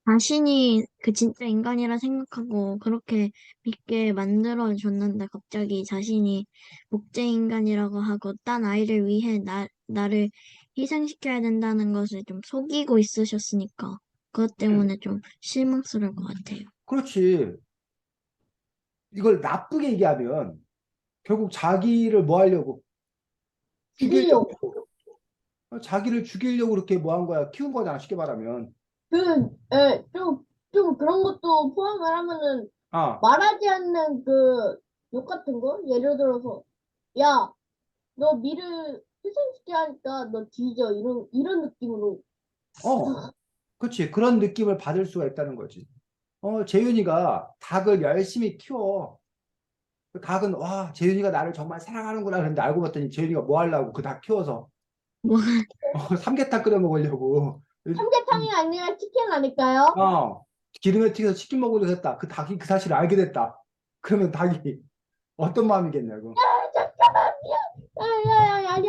자신이 그 진짜 인간이라 생각하고 그렇게 믿게 만들어줬는데 갑자기 자신이 복제 인간이라고 하고 딴 아이를 위해 나를 희생시켜야 된다는 것을 좀 속이고 있으셨으니까 그것 때문에 좀 실망스러울 것 같아요. 그렇지 이걸 나쁘게 얘기하면 결국 자기를 뭐 하려고? 죽이려고 죽이려고. 자기를 죽이려고 그렇게 뭐 한 거야? 키운 거잖아, 쉽게 말하면. 좀 그런 것도 포함을 하면은 아, 말하지 않는 욕 같은 거 예를 들어서 야 너 미를 희생시켜야 하니까 너 뒤져 이런 느낌으로 어, 그렇지. 그런 느낌을 받을 수가 있다는 거지. 재윤이가 닭을 열심히 키워. 그 닭은, 와, 재윤이가 나를 정말 사랑하는구나. 그런데 알고 봤더니 재윤이가 뭐 하려고 그 닭 키워서. 뭐, 삼계탕 끓여 먹으려고. 삼계탕이 아니라 치킨 아닐까요? 어, 기름에 튀겨서 치킨 먹으려고 했다. 그 닭이 그 사실을 알게 됐다. 그러면 닭이 어떤 마음이겠냐고. 잠깐만요. 아니,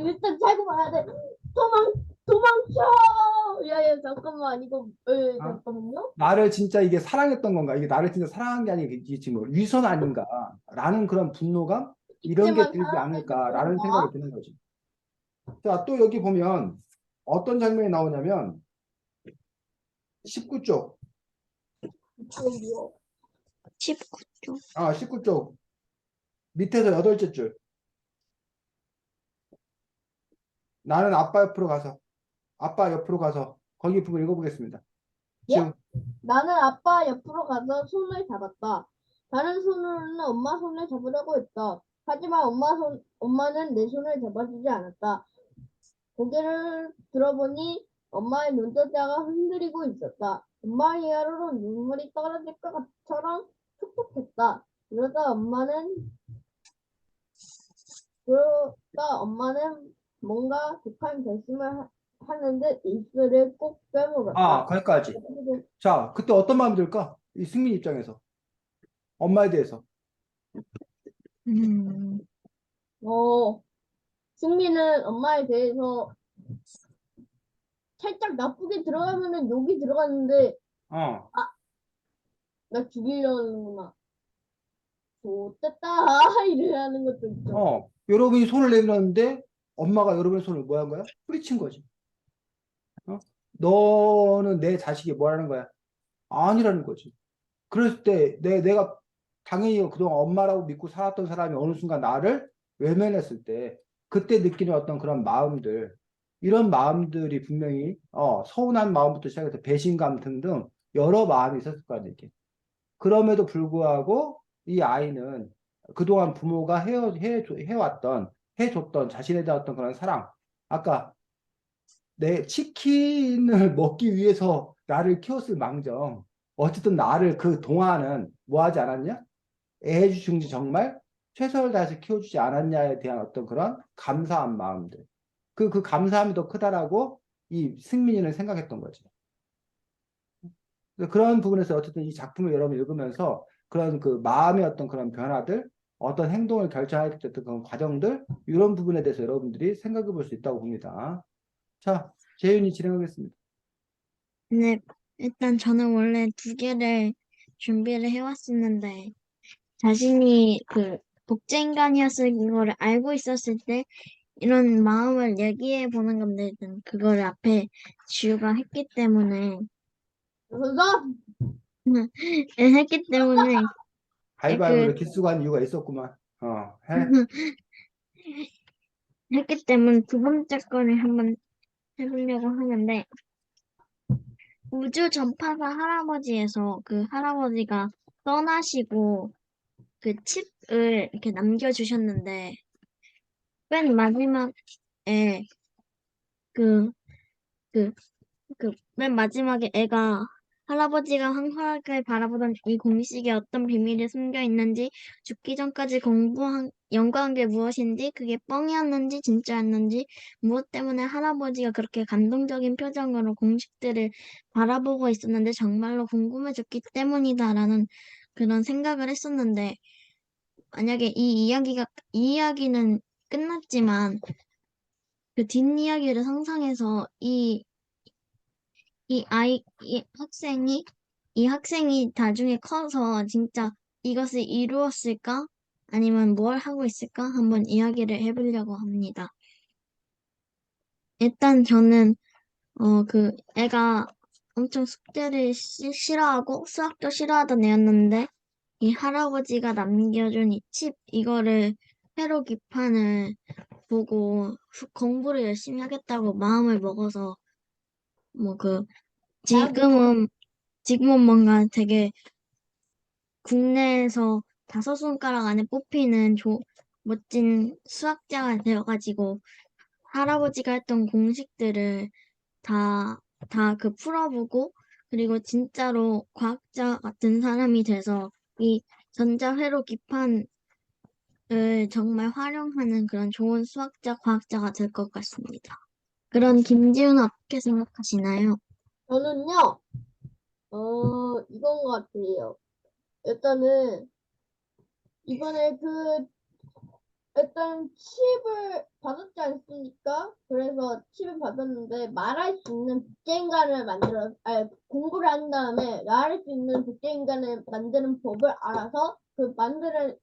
일단 살고 봐야 돼. 도망쳐. 야야 잠깐만 이거 어? 잠깐만요. 나를 진짜 이게 사랑했던 건가? 이게 나를 진짜 사랑한 게 아니고 이게 지금 뭐 위선 아닌가? 라는 그런 분노감? 이런 게 이때만 들지 사랑해줬던 않을까라는 생각이 거야? 드는 거지. 자, 또 여기 보면 어떤 장면이 나오냐면 19쪽. 그쪽이요. 19쪽. 19쪽 밑에서 여덟째 줄. 나는 아빠 옆으로 가서 거기 부분 읽어보겠습니다. 예? 지금 나는 아빠 옆으로 가서 손을 잡았다. 다른 손으로는 엄마 손을 잡으려고 했다. 하지만 엄마는 내 손을 잡아주지 않았다. 고개를 들어보니 엄마의 눈동자가 흔들리고 있었다. 엄마의 혀로 눈물이 떨어질 것처럼 촉촉했다. 그러다 엄마는 뭔가 독한 결심을 하는 듯 입술을 꼭 깨물었다. 거기까지. 자, 그때 어떤 마음이 들까? 이 승민 입장에서 엄마에 대해서. 음, 어, 승민은 엄마에 대해서 살짝 나쁘게 들어가면은 욕이 들어갔는데, 어, 아, 나 죽이려는구나. 좋됐다. 이러는 것도 있죠. 여러분이 손을 내밀었는데 엄마가 여러분의 손을 뭐 한 거야? 뿌리친 거지. 어? 너는 내 자식이 뭐라는 거야? 아니라는 거지. 그랬을 때 내가 당연히 그동안 엄마라고 믿고 살았던 사람이 어느 순간 나를 외면했을 때 그때 느끼는 어떤 그런 마음들 이런 마음들이 분명히 서운한 마음부터 시작해서 배신감 등등 여러 마음이 있었을 거 아니에요. 이게. 그럼에도 불구하고 이 아이는 그동안 부모가 해줬던 자신에 대한 어떤 그런 사랑 아까 내 치킨을 먹기 위해서 나를 키웠을 망정 어쨌든 나를 그 동안은 뭐 하지 않았냐? 애해주신지 정말 최선을 다해서 키워주지 않았냐에 대한 어떤 그런 감사한 마음들. 그 감사함이 더 크다라고 이 승민이는 생각했던 거지. 그래서 그런 부분에서 어쨌든 이 작품을 여러분 읽으면서 그런 그 마음의 어떤 그런 변화들, 어떤 행동을 결정하게 됐던 그런 과정들, 이런 부분에 대해서 여러분들이 생각해 볼 수 있다고 봅니다. 자, 재윤이 진행하겠습니다. 네, 일단 저는 원래 두 개를 준비를 해왔었는데, 자신이 그 복제인간이었을 그거를 알고 있었을 때, 이런 마음을 얘기해 보는 건데, 일단 그거를 앞에 지우가 했기 때문에, 그래서 했기 때문에, 가위바위보 그, 이렇게 쓰고 한 이유가 있었구만. 해. 했기 때문에 두 번째 거를 한번 해보려고 하는데, 우주 전파사 할아버지에서 그 할아버지가 떠나시고 그 칩을 이렇게 남겨주셨는데, 맨 마지막에 그, 그, 맨 마지막에 애가 할아버지가 황홀하게 바라보던 이 공식에 어떤 비밀이 숨겨 있는지, 죽기 전까지 연구한 게 무엇인지, 그게 뻥이었는지 진짜였는지, 무엇 때문에 할아버지가 그렇게 감동적인 표정으로 공식들을 바라보고 있었는데 정말로 궁금해졌기 때문이다라는 그런 생각을 했었는데, 만약에 이 이야기는 끝났지만, 그 뒷이야기를 상상해서 이 학생이 나중에 커서 진짜 이것을 이루었을까? 아니면 뭘 하고 있을까? 한번 이야기를 해보려고 합니다. 일단 저는, 애가 엄청 숙제를 싫어하고 수학도 싫어하던 애였는데, 이 할아버지가 남겨준 이 칩, 이거를 회로 기판을 보고 공부를 열심히 하겠다고 마음을 먹어서, 뭐 지금은, 지금은 뭔가 되게 국내에서 다섯 손가락 안에 뽑히는 멋진 수학자가 되어가지고 할아버지가 했던 공식들을 다 풀어보고 그리고 진짜로 과학자 같은 사람이 돼서 이 전자회로 기판을 정말 활용하는 그런 좋은 과학자가 될 것 같습니다. 그런 김지훈은 어떻게 생각하시나요? 저는요, 이건 것 같아요. 일단은, 이번에 일단 칩을 받았지 않습니까? 그래서 칩을 받았는데 말할 수 있는 복제인간을 공부를 한 다음에 말할 수 있는 복제인간을 만드는 법을 알아서 그 만드는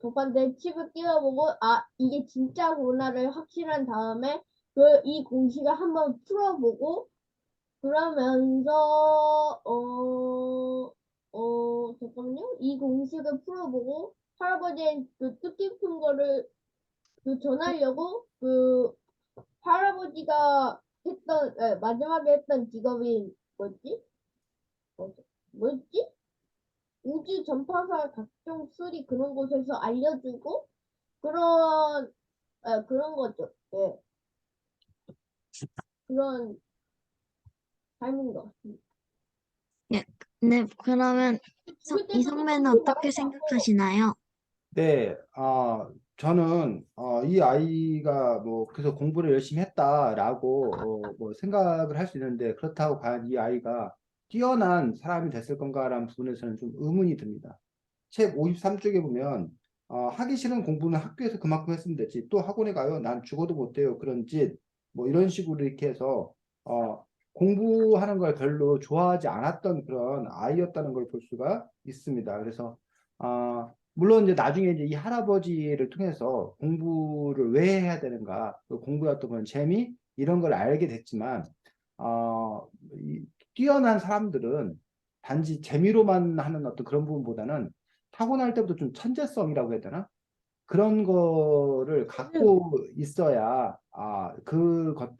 법한테 칩을 끼워보고 이게 진짜구나를 확실한 다음에 이 공식을 한번 풀어보고 그러면서 잠깐만요. 이 공식을 풀어보고 할아버지의 그 뜻깊은 거를 전하려고 할아버지가 마지막에 했던 직업이 뭐지? 뭐였지? 우주 전파사 각종 수리 그런 곳에서 알려주고 그런 거죠. 예, 그런 삶인 것 같습니다. 예. 네, 그러면 죽을 때도 이성매는 똑같이 어떻게 말하지 않고 생각하시나요? 네, 저는 이 아이가 뭐 그래서 공부를 열심히 했다라고 뭐 생각을 할 수 있는데 그렇다고 과연 이 아이가 뛰어난 사람이 됐을 건가라는 부분에서는 좀 의문이 듭니다. 책 53쪽에 보면 하기 싫은 공부는 학교에서 그만큼 했으면 됐지 또 학원에 가요? 난 죽어도 못해요. 그런 짓 뭐 이런 식으로 이렇게 해서 공부하는 걸 별로 좋아하지 않았던 그런 아이였다는 걸 볼 수가 있습니다. 그래서 물론 이제 나중에 이제 이 할아버지를 통해서 공부를 왜 해야 되는가, 그 공부의 어떤 그런 재미 이런 걸 알게 됐지만 뛰어난 사람들은 단지 재미로만 하는 어떤 그런 부분보다는 타고날 때부터 좀 천재성이라고 해야 되나? 그런 거를 갖고 있어야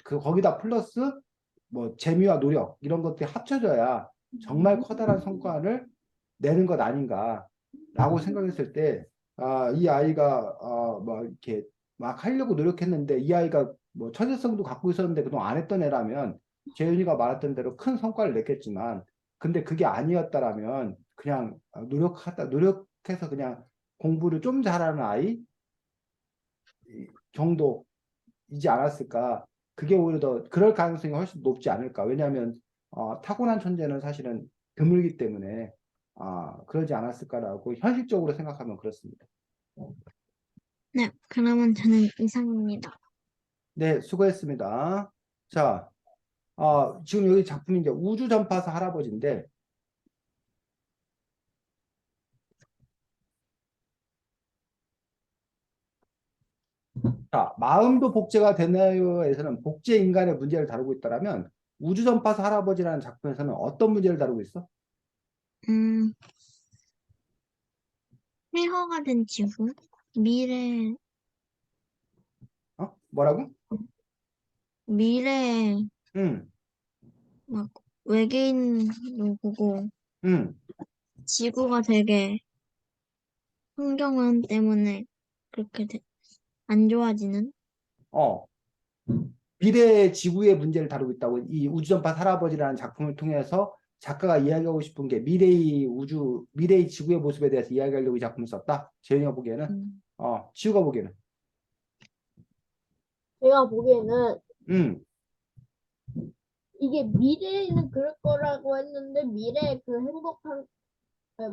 거기다 플러스 뭐 재미와 노력 이런 것들이 합쳐져야 정말 커다란 성과를 내는 것 아닌가라고 생각했을 때, 이 아이가 뭐 이렇게 막 하려고 노력했는데 이 아이가 뭐 천재성도 갖고 있었는데 그동안 안 했던 애라면 재윤이가 말했던 대로 큰 성과를 냈겠지만, 근데 그게 아니었다라면 그냥 노력해서 그냥 공부를 좀 잘하는 아이 정도이지 않았을까. 그게 오히려 더 그럴 가능성이 훨씬 높지 않을까. 왜냐하면 타고난 천재는 사실은 드물기 때문에 그러지 않았을까라고 현실적으로 생각하면 그렇습니다. 네, 그러면 저는 이상입니다. 네, 수고했습니다. 자, 지금 여기 작품이 이제 우주전파사 할아버지인데, 자, 마음도 복제가 되나요에서는 복제 인간의 문제를 다루고 있다라면 우주전파사 할아버지라는 작품에서는 어떤 문제를 다루고 있어? 음, 폐허가 된 지구, 미래, 뭐라고? 미래에 응, 막 외계인도 보고 응. 지구가 되게 환경오염 때문에 그렇게 안 좋아지는? 어, 미래의 지구의 문제를 다루고 있다고. 이 우주전파 할아버지라는 작품을 통해서 작가가 이야기하고 싶은 게 미래의 지구의 모습에 대해서 이야기하려고 이 작품을 썼다. 재현이가 보기에는, 음, 지우가 보기에는. 제가 보기에는 음, 이게 미래에는 그럴 거라고 했는데 미래에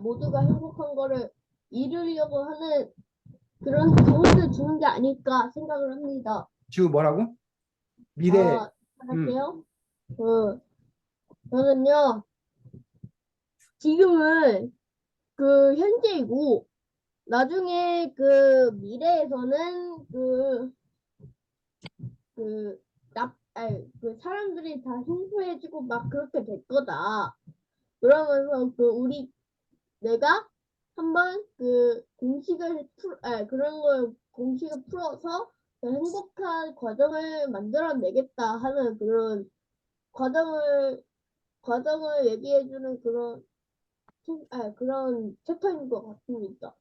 모두가 행복한 거를 이루려고 하는 그런 교훈을 주는 게 아닐까 생각을 합니다. 지우 뭐라고? 미래, 아, 음, 할게요. 그, 저는요, 지금은 현재이고, 나중에 미래에서는 사람들이 다 행복해지고 막 그렇게 될 거다. 그러면서 내가 한번 공식을 풀어서 그 행복한 과정을 만들어내겠다 하는 과정을, 과정을 얘기해주는 그런 챕터인 것 같습니다.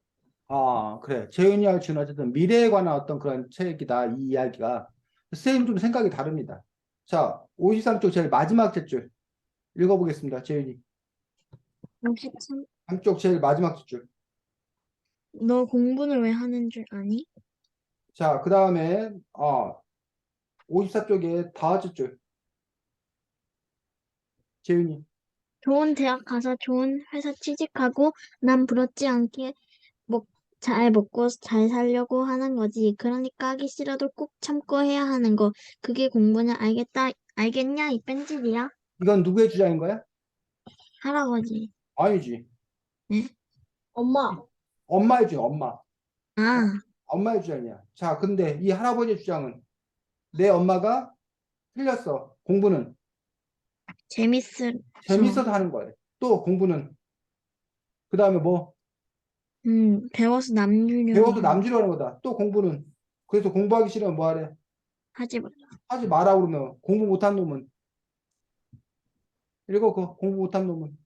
그래. 재현이하고 지우는 어쨌든 미래에 관한 어떤 그런 책이다, 이 이야기가. 선생님 좀 생각이 다릅니다. 자, 53쪽 제일 마지막 줄 읽어보겠습니다. 재현이. 참, 한쪽 제일 마지막 줄. 너 공부는 왜 하는 줄 아니? 자, 그 다음에, 54쪽에 다섯 줄. 재윤이. 좋은 대학 가서 좋은 회사 취직하고 남 부럽지 않게 잘 먹고 잘 살려고 하는 거지. 그러니까 하기 싫어도 꼭 참고 해야 하는 거. 그게 공부는 알겠냐? 이 뺀질이야? 이건 누구의 주장인 거야? 할아버지. 아니지. 네? 엄마. 엄마의 주장, 엄마. 아, 엄마의 주장이야. 자, 근데 이 할아버지의 주장은 내 엄마가 틀렸어. 공부는 재밌어. 재밌어서 하는 거야. 또 공부는 그 다음에 뭐 배워서 남주려고 배워도 남주려 하는 거다. 또 공부는 그래서 공부하기 싫으면 뭐 하래? 하지 마. 하지 마라 그러면 공부 못한 놈은 읽어 그 공부 못한 놈은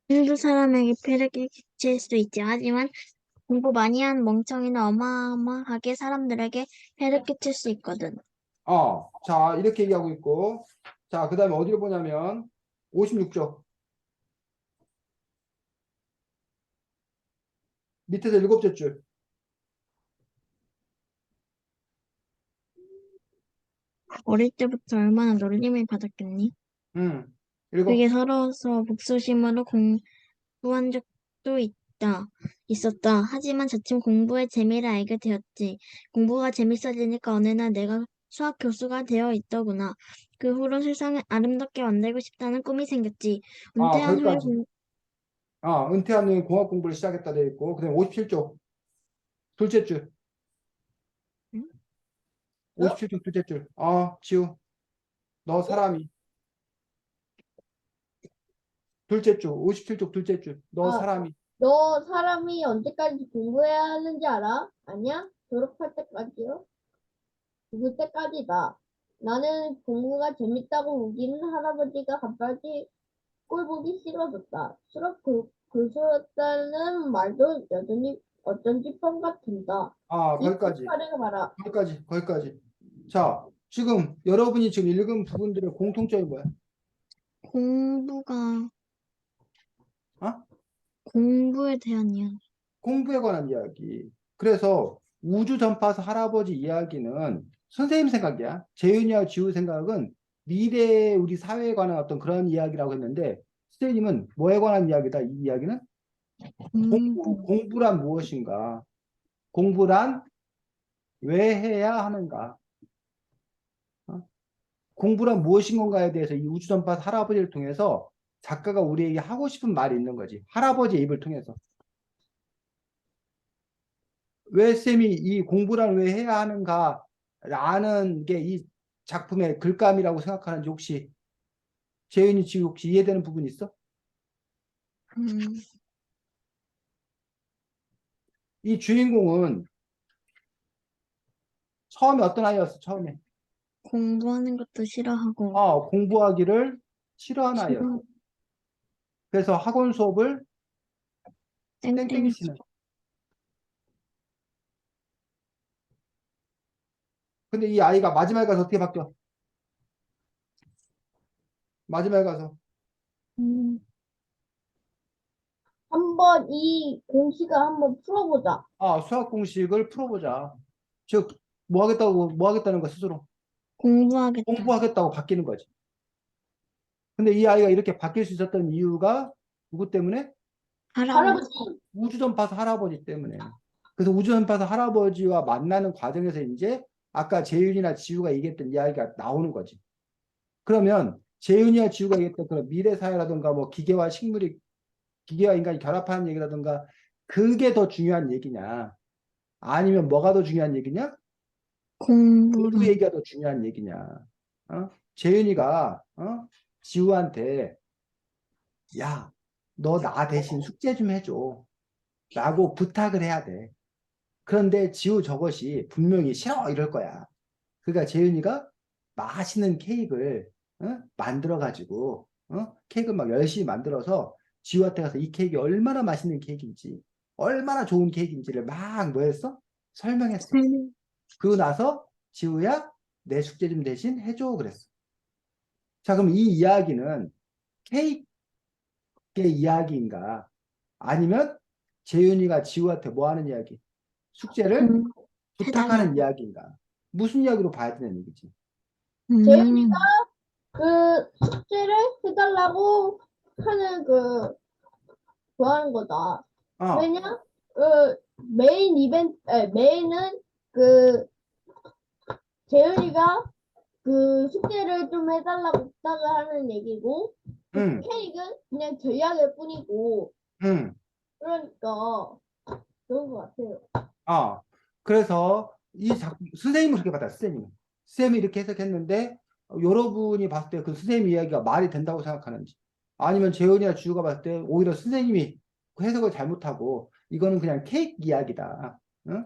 한두 사람에게 폐를 끼칠 수 있지. 하지만 공부 많이 한 멍청이는 어마어마하게 사람들에게 폐를 끼칠 수 있거든. 자 이렇게 얘기하고 있고 자 그 다음에 어디를 보냐면 56쪽 밑에서 일곱째 줄 어릴 때부터 얼마나 놀림을 받았겠니? 읽어 그게 서러워서 복수심으로 공부한 적도 있었다. 하지만 자칫 공부의 재미를 알게 되었지. 공부가 재밌어지니까 어느 날 내가 수학 교수가 되어 있더구나. 그 후로 세상을 아름답게 만들고 싶다는 꿈이 생겼지. 은퇴한 후에 거기까지 은퇴한 후에 공학 공부를 시작했다 되어 있고 그 다음에 57쪽 둘째 줄 응? 57쪽 둘째 줄 지우 너 사람이 둘째 줄 57쪽 둘째 줄 너 아, 사람이 너 사람이 언제까지 공부해야 하는지 알아? 아니야? 졸업할 때까지요? 죽을 때까지다. 나는 공부가 재밌다고 우기는 할아버지가 갑자기 꼴 보기 싫어졌다. 수업 교수였다는 말도 여전히 어쩐지 뻥 같은다. 이 거기까지 사례가 봐라. 거기까지 자 지금 여러분이 지금 읽은 부분들의 공통점이 뭐야? 공부가 어? 공부에 대한 이야기. 공부에 관한 이야기. 그래서 우주 전파사 할아버지 이야기는 선생님 생각이야. 재윤이와 지우 생각은 미래의 우리 사회에 관한 어떤 그런 이야기라고 했는데 선생님은 뭐에 관한 이야기다? 이 이야기는 공부. 공부란 무엇인가? 공부란 왜 해야 하는가? 어? 공부란 무엇인 건가에 대해서 이 우주 전파사 할아버지를 통해서 작가가 우리에게 하고 싶은 말이 있는 거지. 할아버지의 입을 통해서. 왜 쌤이 이 공부를 왜 해야 하는가 라는 게 이 작품의 글감이라고 생각하는지 혹시 재윤이 지금 혹시 이해되는 부분 있어? 음, 이 주인공은 처음에 어떤 아이였어? 처음에 공부하는 것도 싫어하고 공부하기를 싫어하는 아이였어. 싫어. 그래서 학원 수업을 땡땡이 땡땡이 치는. 근데 이 아이가 마지막에 가서 어떻게 바뀌어? 마지막에 가서 음, 한번 이 공식을 한번 풀어보자. 수학 공식을 풀어보자. 즉 뭐 하겠다는 거 스스로 공부하겠다. 공부하겠다고 바뀌는 거지. 근데 이 아이가 이렇게 바뀔 수 있었던 이유가 누구 때문에? 할아버지. 할아버지, 우주전파사 할아버지 때문에. 그래서 우주전파사 할아버지와 만나는 과정에서 이제 아까 재윤이나 지우가 얘기했던 이야기가 나오는 거지. 그러면 재윤이와 지우가 얘기했던 그런 미래 사회라든가 뭐 기계와 인간이 결합하는 얘기라든가 그게 더 중요한 얘기냐? 아니면 뭐가 더 중요한 얘기냐? 공부 공부론. 얘기가 더 중요한 얘기냐? 재윤이가 지우한테 야, 너 나 대신 숙제 좀 해줘. 라고 부탁을 해야 돼. 그런데 지우 저것이 분명히 싫어 이럴 거야. 그러니까 재윤이가 맛있는 케이크를 만들어 가지고 케이크 막 열심히 만들어서 지우한테 가서 이 케이크 얼마나 맛있는 케이크인지 얼마나 좋은 케이크인지를 막 뭐 했어? 설명했어. 그러고 나서 지우야 내 숙제 좀 대신 해줘 그랬어. 자 그럼 이 이야기는 케이크의 이야기인가? 아니면 재윤이가 지우한테 뭐 하는 이야기? 숙제를 해달라고. 부탁하는 이야기인가? 무슨 이야기로 봐야 되는 얘기지? 재윤이가 음, 그 숙제를 해달라고 하는 좋아하는 거다. 어, 왜냐? 그 메인은 그 재현이가 그 숙제를 좀 해달라고 부탁을 하는 얘기고, 그 응, 케이크는 그냥 전략일 뿐이고, 응. 그러니까 그런 것 같아요. 아, 그래서 이 작품, 선생님은 그렇게 받아요, 선생님은. 선생님이 이렇게 해석했는데, 여러분이 봤을 때 그 선생님 이야기가 말이 된다고 생각하는지, 아니면 재현이나 주우가 봤을 때 오히려 선생님이 그 해석을 잘못하고, 이거는 그냥 케이크 이야기다. 응?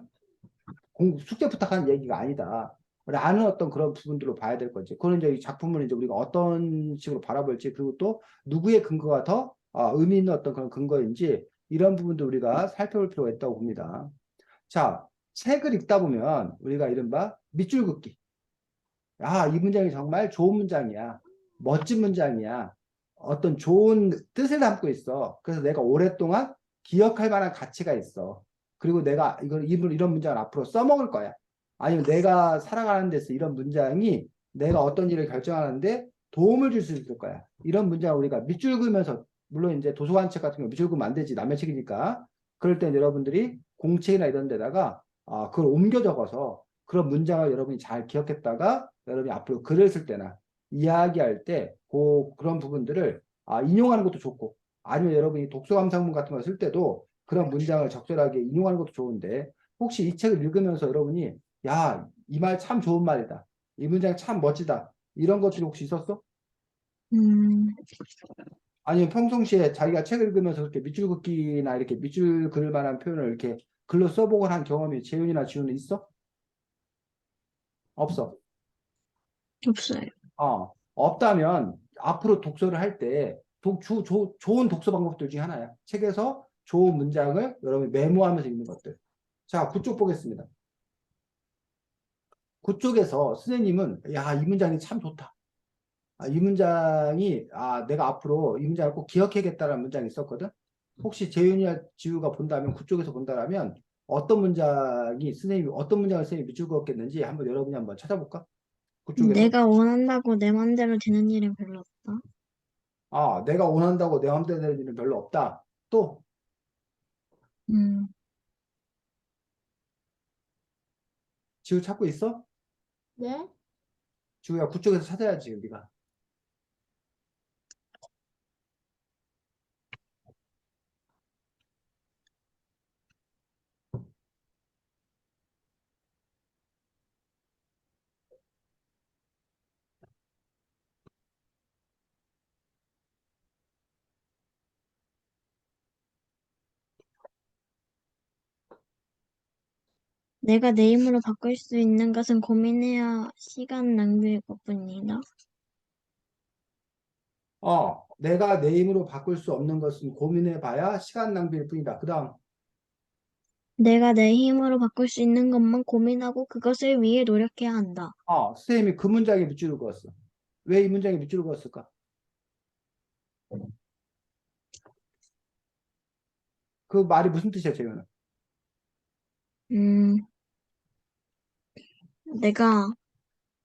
숙제 부탁하는 얘기가 아니다. 라는 어떤 그런 부분들로 봐야 될 거지. 그건 이제 이 작품을 이제 우리가 어떤 식으로 바라볼지, 그리고 또 누구의 근거가 더 의미 있는 어떤 그런 근거인지, 이런 부분도 우리가 살펴볼 필요가 있다고 봅니다. 자, 책을 읽다 보면 우리가 이른바 밑줄 긋기. 아, 이 문장이 정말 좋은 문장이야. 멋진 문장이야. 어떤 좋은 뜻을 담고 있어. 그래서 내가 오랫동안 기억할 만한 가치가 있어. 그리고 내가 이런 문장을 앞으로 써먹을 거야. 아니면 내가 살아가는 데서 이런 문장이 내가 어떤 일을 결정하는데 도움을 줄 수 있을 거야. 이런 문장을 우리가 밑줄 그으면서, 물론 이제 도서관 책 같은 거 밑줄 그으면 안 되지. 남의 책이니까. 그럴 땐 여러분들이 공책이나 이런 데다가 그걸 옮겨 적어서 그런 문장을 여러분이 잘 기억했다가 여러분이 앞으로 글을 쓸 때나 이야기할 때 그런 부분들을 인용하는 것도 좋고, 아니면 여러분이 독서 감상문 같은 거 쓸 때도 그런 문장을 적절하게 인용하는 것도 좋은데, 혹시 이 책을 읽으면서 여러분이 야, 이 말 참 좋은 말이다. 이 문장 참 멋지다. 이런 것들이 혹시 있었어? 음, 아니면 평상시에 자기가 책을 읽으면서 그렇게 밑줄 긋기나 이렇게 밑줄 그을 만한 표현을 이렇게 글로 써보곤 한 경험이 재윤이나 지훈은 있어? 없어. 없어요. 없다면 앞으로 독서를 할 때 좋은 독서 방법들 중에 하나야. 책에서 좋은 문장을 여러분이 메모하면서 읽는 것들. 자, 그쪽 보겠습니다. 그쪽에서 선생님은 야, 이 문장이 참 좋다. 이 문장이 내가 앞으로 이 문장을 꼭 기억해야겠다라는 문장이 있었거든. 혹시 재윤이나 지우가 본다면, 그쪽에서 본다면 어떤 문장이 선생님이 어떤 문장을 선생님이 밑줄 그었겠는지 한번 여러분이 한번 찾아볼까? 그쪽에서. 내가 원한다고 내 맘대로 되는 일은 별로 없다. 내가 원한다고 내 마음대로 되는 일은 별로 없다. 또 음, 지우 찾고 있어? 네? 지우야, 그쪽에서 찾아야지 우리가. 내가 내 힘으로 바꿀 수 있는 것은 고민해야 시간 낭비일 것뿐이다. 내가 내 힘으로 바꿀 수 없는 것은 고민해봐야 시간 낭비일 뿐이다. 그 다음, 내가 내 힘으로 바꿀 수 있는 것만 고민하고 그것을 위해 노력해야 한다. 선생님이 그 문장에 밑줄을 그었어. 왜 이 문장에 밑줄을 그었을까? 그 말이 무슨 뜻이야, 재현아? 음, 내가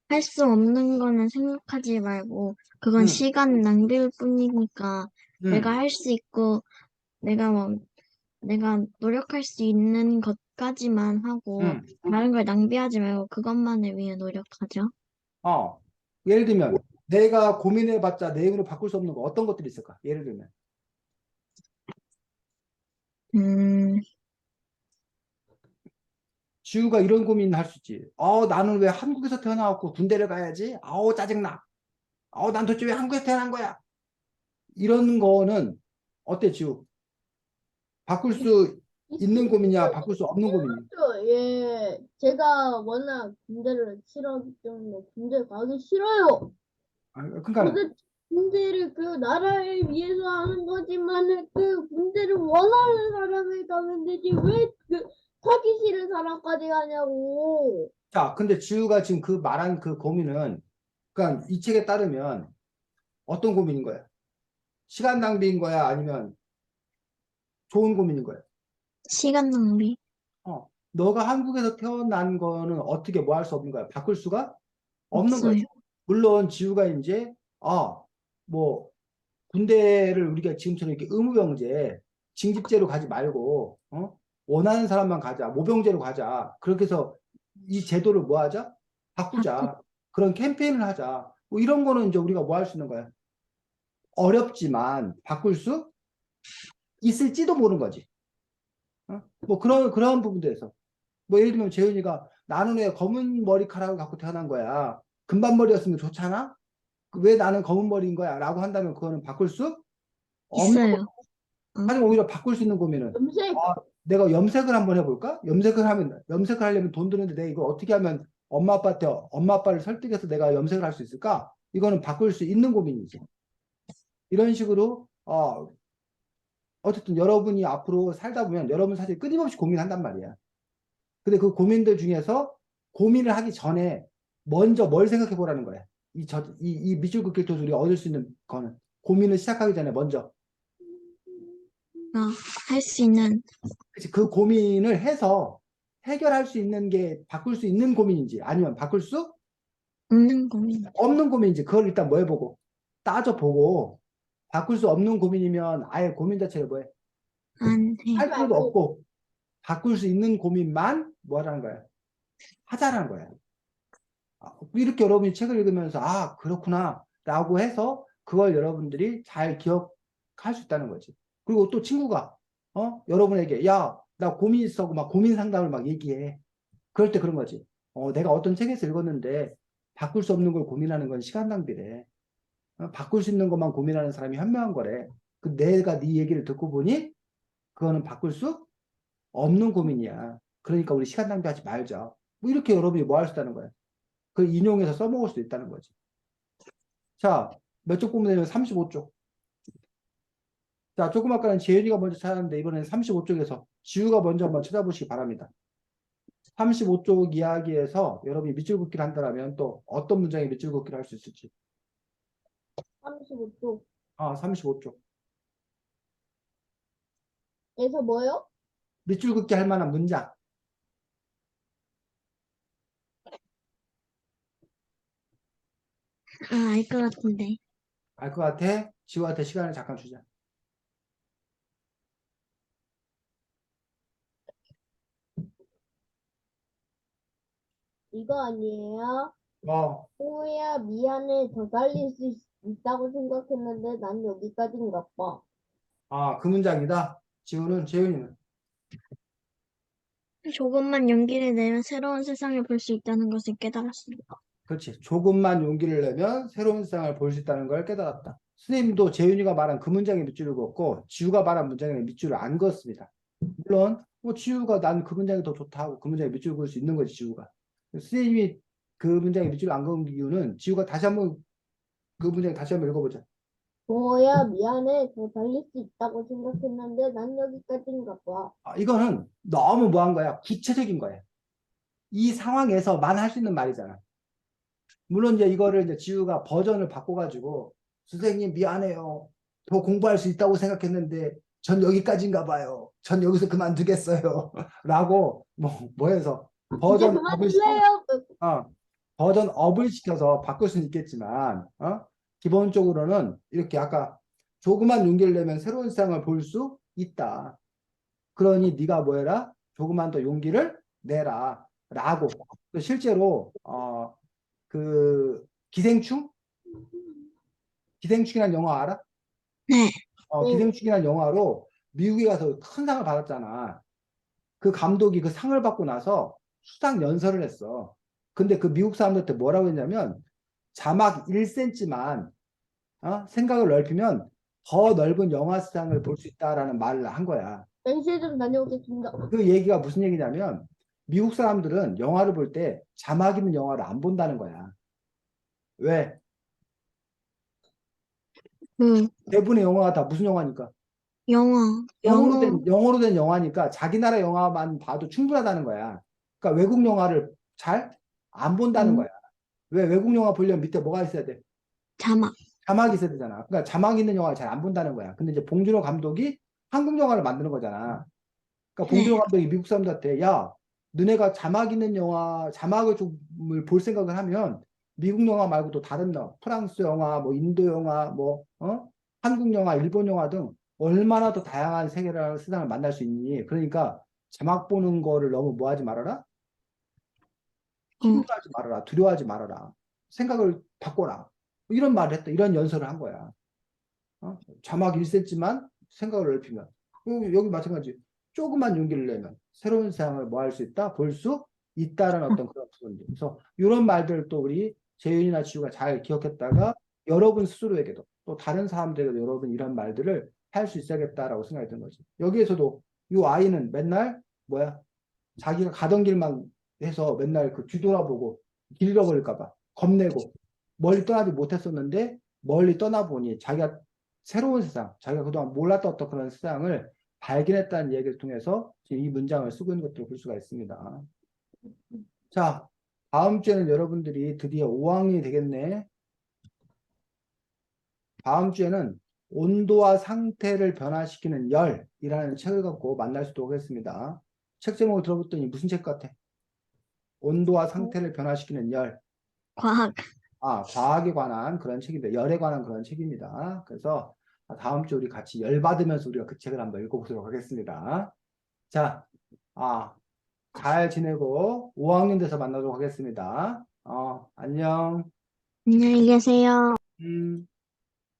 할 수 없는 거는 생각하지 말고 그건 응, 시간 낭비일 뿐이니까 내가 응, 할 수 있고 내가 뭐 내가 노력할 수 있는 것까지만 하고 응. 다른 걸 낭비하지 말고 그것만을 위해 노력하자. 어, 예를 들면, 내가 고민해봤자 내 힘으로 바꿀 수 없는 거 어떤 것들이 있을까? 예를 들면, 음, 지우가 이런 고민을 할 수 있지. 나는 왜 한국에서 태어나갖고 군대를 가야지? 짜증나. 난 도대체 왜 한국에서 태어난 거야? 이런 거는 어때, 지우? 바꿀 수 있는 고민이야? 바꿀 수 없는 고민이야? 예, 제가 워낙 군대를 싫어하기 때문에 군대 가기 싫어요. 그러니까 도대체 군대를 그 나라를 위해서 하는 거지만 그 군대를 원하는 사람을 가면 되지 왜 그 가기 싫은 사람까지 가냐고. 자, 근데 지우가 지금 그 말한 그 고민은, 그러니까 이 책에 따르면 어떤 고민인 거야? 시간 낭비인 거야? 아니면 좋은 고민인 거야? 시간 낭비 너가 한국에서 태어난 거는 어떻게 뭐 할 수 없는 거야? 바꿀 수가 없는 없어요. 거지. 물론 지우가 이제, 뭐, 군대를 우리가 지금처럼 이렇게 의무병제, 징집제로 가지 말고, 원하는 사람만 가자. 모병제로 가자. 그렇게 해서 이 제도를 뭐 하자? 바꾸자. 그런 캠페인을 하자. 뭐 이런 거는 이제 우리가 뭐 할 수 있는 거야? 어렵지만 바꿀 수 있을지도 모르는 거지. 어? 뭐 그런 부분들에서. 뭐 예를 들면 재윤이가 나는 왜 검은 머리카락을 갖고 태어난 거야? 금발 머리였으면 좋잖아? 왜 나는 검은 머리인 거야? 라고 한다면 그거는 바꿀 수 없는 거. 있어요. 어? 하지만 오히려 바꿀 수 있는 고민은 염색. 내가 염색을 한번 해볼까? 염색을 하려면 돈 드는데 내가 이걸 어떻게 하면 엄마 아빠를 설득해서 내가 염색을 할 수 있을까? 이거는 바꿀 수 있는 고민이지. 이런 식으로 어쨌든 여러분이 앞으로 살다 보면 여러분 사실 끊임없이 고민한단 말이야. 근데 그 고민들 중에서 고민을 하기 전에 먼저 뭘 생각해 보라는 거야. 이 밑줄 긋기 토 우리가 얻을 수 있는 거는 고민을 시작하기 전에 먼저 할 수 있는, 그 고민을 해서 해결할 수 있는 게 바꿀 수 있는 고민인지 아니면 바꿀 수 없는 고민. 없는 고민인지 그걸 일단 뭐 해보고 따져보고 바꿀 수 없는 고민이면 아예 고민 자체를 뭐해 안 해. 할 필요도 없고 바꿀 수 있는 고민만 뭐 하라는 거야 하자라는 거야. 이렇게 여러분이 책을 읽으면서 그렇구나 라고 해서 그걸 여러분들이 잘 기억할 수 있다는 거지. 그리고 또 친구가 여러분에게 야 나 고민 있어 하고 막 고민 상담을 막 얘기해. 그럴 때 그런 거지. 내가 어떤 책에서 읽었는데 바꿀 수 없는 걸 고민하는 건 시간 낭비래. 바꿀 수 있는 것만 고민하는 사람이 현명한 거래. 내가 네 얘기를 듣고 보니 그거는 바꿀 수 없는 고민이야. 그러니까 우리 시간 낭비하지 말자. 뭐 이렇게 여러분이 뭐 할 수 있다는 거야. 그걸 인용해서 써먹을 수도 있다는 거지. 자, 몇 쪽 보면 되면 35쪽. 자, 조금 아까는 재윤이가 먼저 찾았는데 이번에는 35쪽에서 지우가 먼저 한번 찾아보시기 바랍니다. 35쪽 이야기에서 여러분이 밑줄 긋기를 한다면 또 어떤 문장에 밑줄 긋기를 할 수 있을지. 35쪽. 35쪽. 에서 뭐요? 밑줄 긋기 할 만한 문장. 알 것 같은데. 알 것 같아? 지우한테 시간을 잠깐 주자. 이거 아니에요? 어, 호야 미안해 더 달릴 수 있다고 생각했는데 난 여기까지인가 봐. 그 문장이다. 지우는, 재윤이는. 조금만 용기를 내면 새로운 세상을 볼 수 있다는 것을 깨달았습니다. 그렇지. 조금만 용기를 내면 새로운 세상을 볼 수 있다는 걸 깨달았다. 선생님도 재윤이가 말한 그 문장에 밑줄을 긋고 지우가 말한 문장에 밑줄을 안 그었습니다. 물론 뭐 지우가 난 그 문장이 더 좋다 하고 그 문장에 밑줄 그을 수 있는 거지 지우가. 선생님이 그 문장에 밑줄을 안 그은 이유는 지우가 다시 한번 그 문장 다시 한번 읽어보자. 호야 미안해 더 달릴 수 있다고 생각했는데 난 여기까지인가 봐. 이거는 너무 뭐한 거야. 구체적인 거야. 이 상황에서만 할 수 있는 말이잖아. 물론 이제 이거를 이제 지우가 버전을 바꿔가지고 선생님 미안해요. 더 공부할 수 있다고 생각했는데 전 여기까지인가 봐요. 전 여기서 그만두겠어요. 라고 뭐 해서 이제 버전 업을 그만둘래요? 버전 업을 시켜서 바꿀 수는 있겠지만 기본적으로는 이렇게 아까 조그만 용기를 내면 새로운 세상을 볼 수 있다. 그러니 네가 뭐 해라? 조그만 더 용기를 내라. 라고 실제로 그 기생충? 기생충이라는 영화 알아? 네. 네. 기생충이라는 영화로 미국에 가서 큰 상을 받았잖아. 그 감독이 그 상을 받고 나서 수상 연설을 했어. 근데 그 미국 사람들한테 뭐라고 했냐면 자막 1cm만 생각을 넓히면 더 넓은 영화 시장을 볼 수 있다라는 말을 한 거야. 렌실 좀 다녀오겠습니다. 그 얘기가 무슨 얘기냐면 미국 사람들은 영화를 볼 때 자막 있는 영화를 안 본다는 거야. 왜? 대부분의 영화가 다 무슨 영화니까? 영어. 영어로 된 영화니까 자기 나라 영화만 봐도 충분하다는 거야. 그러니까 외국 영화를 잘 안 본다는 거야. 왜 외국 영화 보려면 밑에 뭐가 있어야 돼? 자막. 자막이 있어야 되잖아. 그러니까 자막 있는 영화를 잘 안 본다는 거야. 근데 이제 봉준호 감독이 한국 영화를 만드는 거잖아. 그러니까 봉준호 네. 감독이 미국 사람들한테 야, 너네가 자막 있는 영화, 자막을 좀 볼 생각을 하면 미국 영화 말고 또 다른 영화, 프랑스 영화, 뭐 인도 영화, 한국 영화, 일본 영화 등 얼마나 더 다양한 세계를 세상을 만날 수 있니? 그러니까 자막 보는 거를 너무 뭐 하지 말아라? 어, 힘들어하지 말아라. 두려워하지 말아라. 생각을 바꿔라. 이런 말을 했다. 이런 연설을 한 거야. 자막 1cm만 생각을 넓히면. 여기 마찬가지. 조그만 용기를 내면 새로운 세상을 뭐 할 수 있다? 볼 수 있다라는 어떤 그런 부분들. 그래서 이런 말들을 또 우리 재윤이나 지우가 잘 기억했다가 여러분 스스로에게도 또 다른 사람들에게도 여러분 이런 말들을 할 수 있어야겠다라고 생각이 든 거지. 여기에서도 이 아이는 맨날 뭐야? 자기가 가던 길만 해서 맨날 그 뒤돌아보고 길 잃어버릴까 봐 겁내고 멀리 떠나지 못했었는데 멀리 떠나보니 자기가 새로운 세상, 자기가 그동안 몰랐던 어떤 그런 세상을 발견했다는 얘기를 통해서 지금 이 문장을 쓰고 있는 것들을 볼 수가 있습니다. 자, 다음 주에는 여러분들이 드디어 5학년이 되겠네. 다음 주에는 온도와 상태를 변화시키는 열이라는 책을 갖고 만날 수 있도록 하겠습니다. 책 제목을 들어봤더니 무슨 책 같아? 온도와 상태를 변화시키는 열. 과학. 과학에 관한 그런 책인데, 열에 관한 그런 책입니다. 그래서 다음 주 우리 같이 열 받으면서 우리가 그 책을 한번 읽어보도록 하겠습니다. 자, 잘 지내고 5학년 돼서 만나도록 하겠습니다. 안녕. 안녕히 계세요. 음.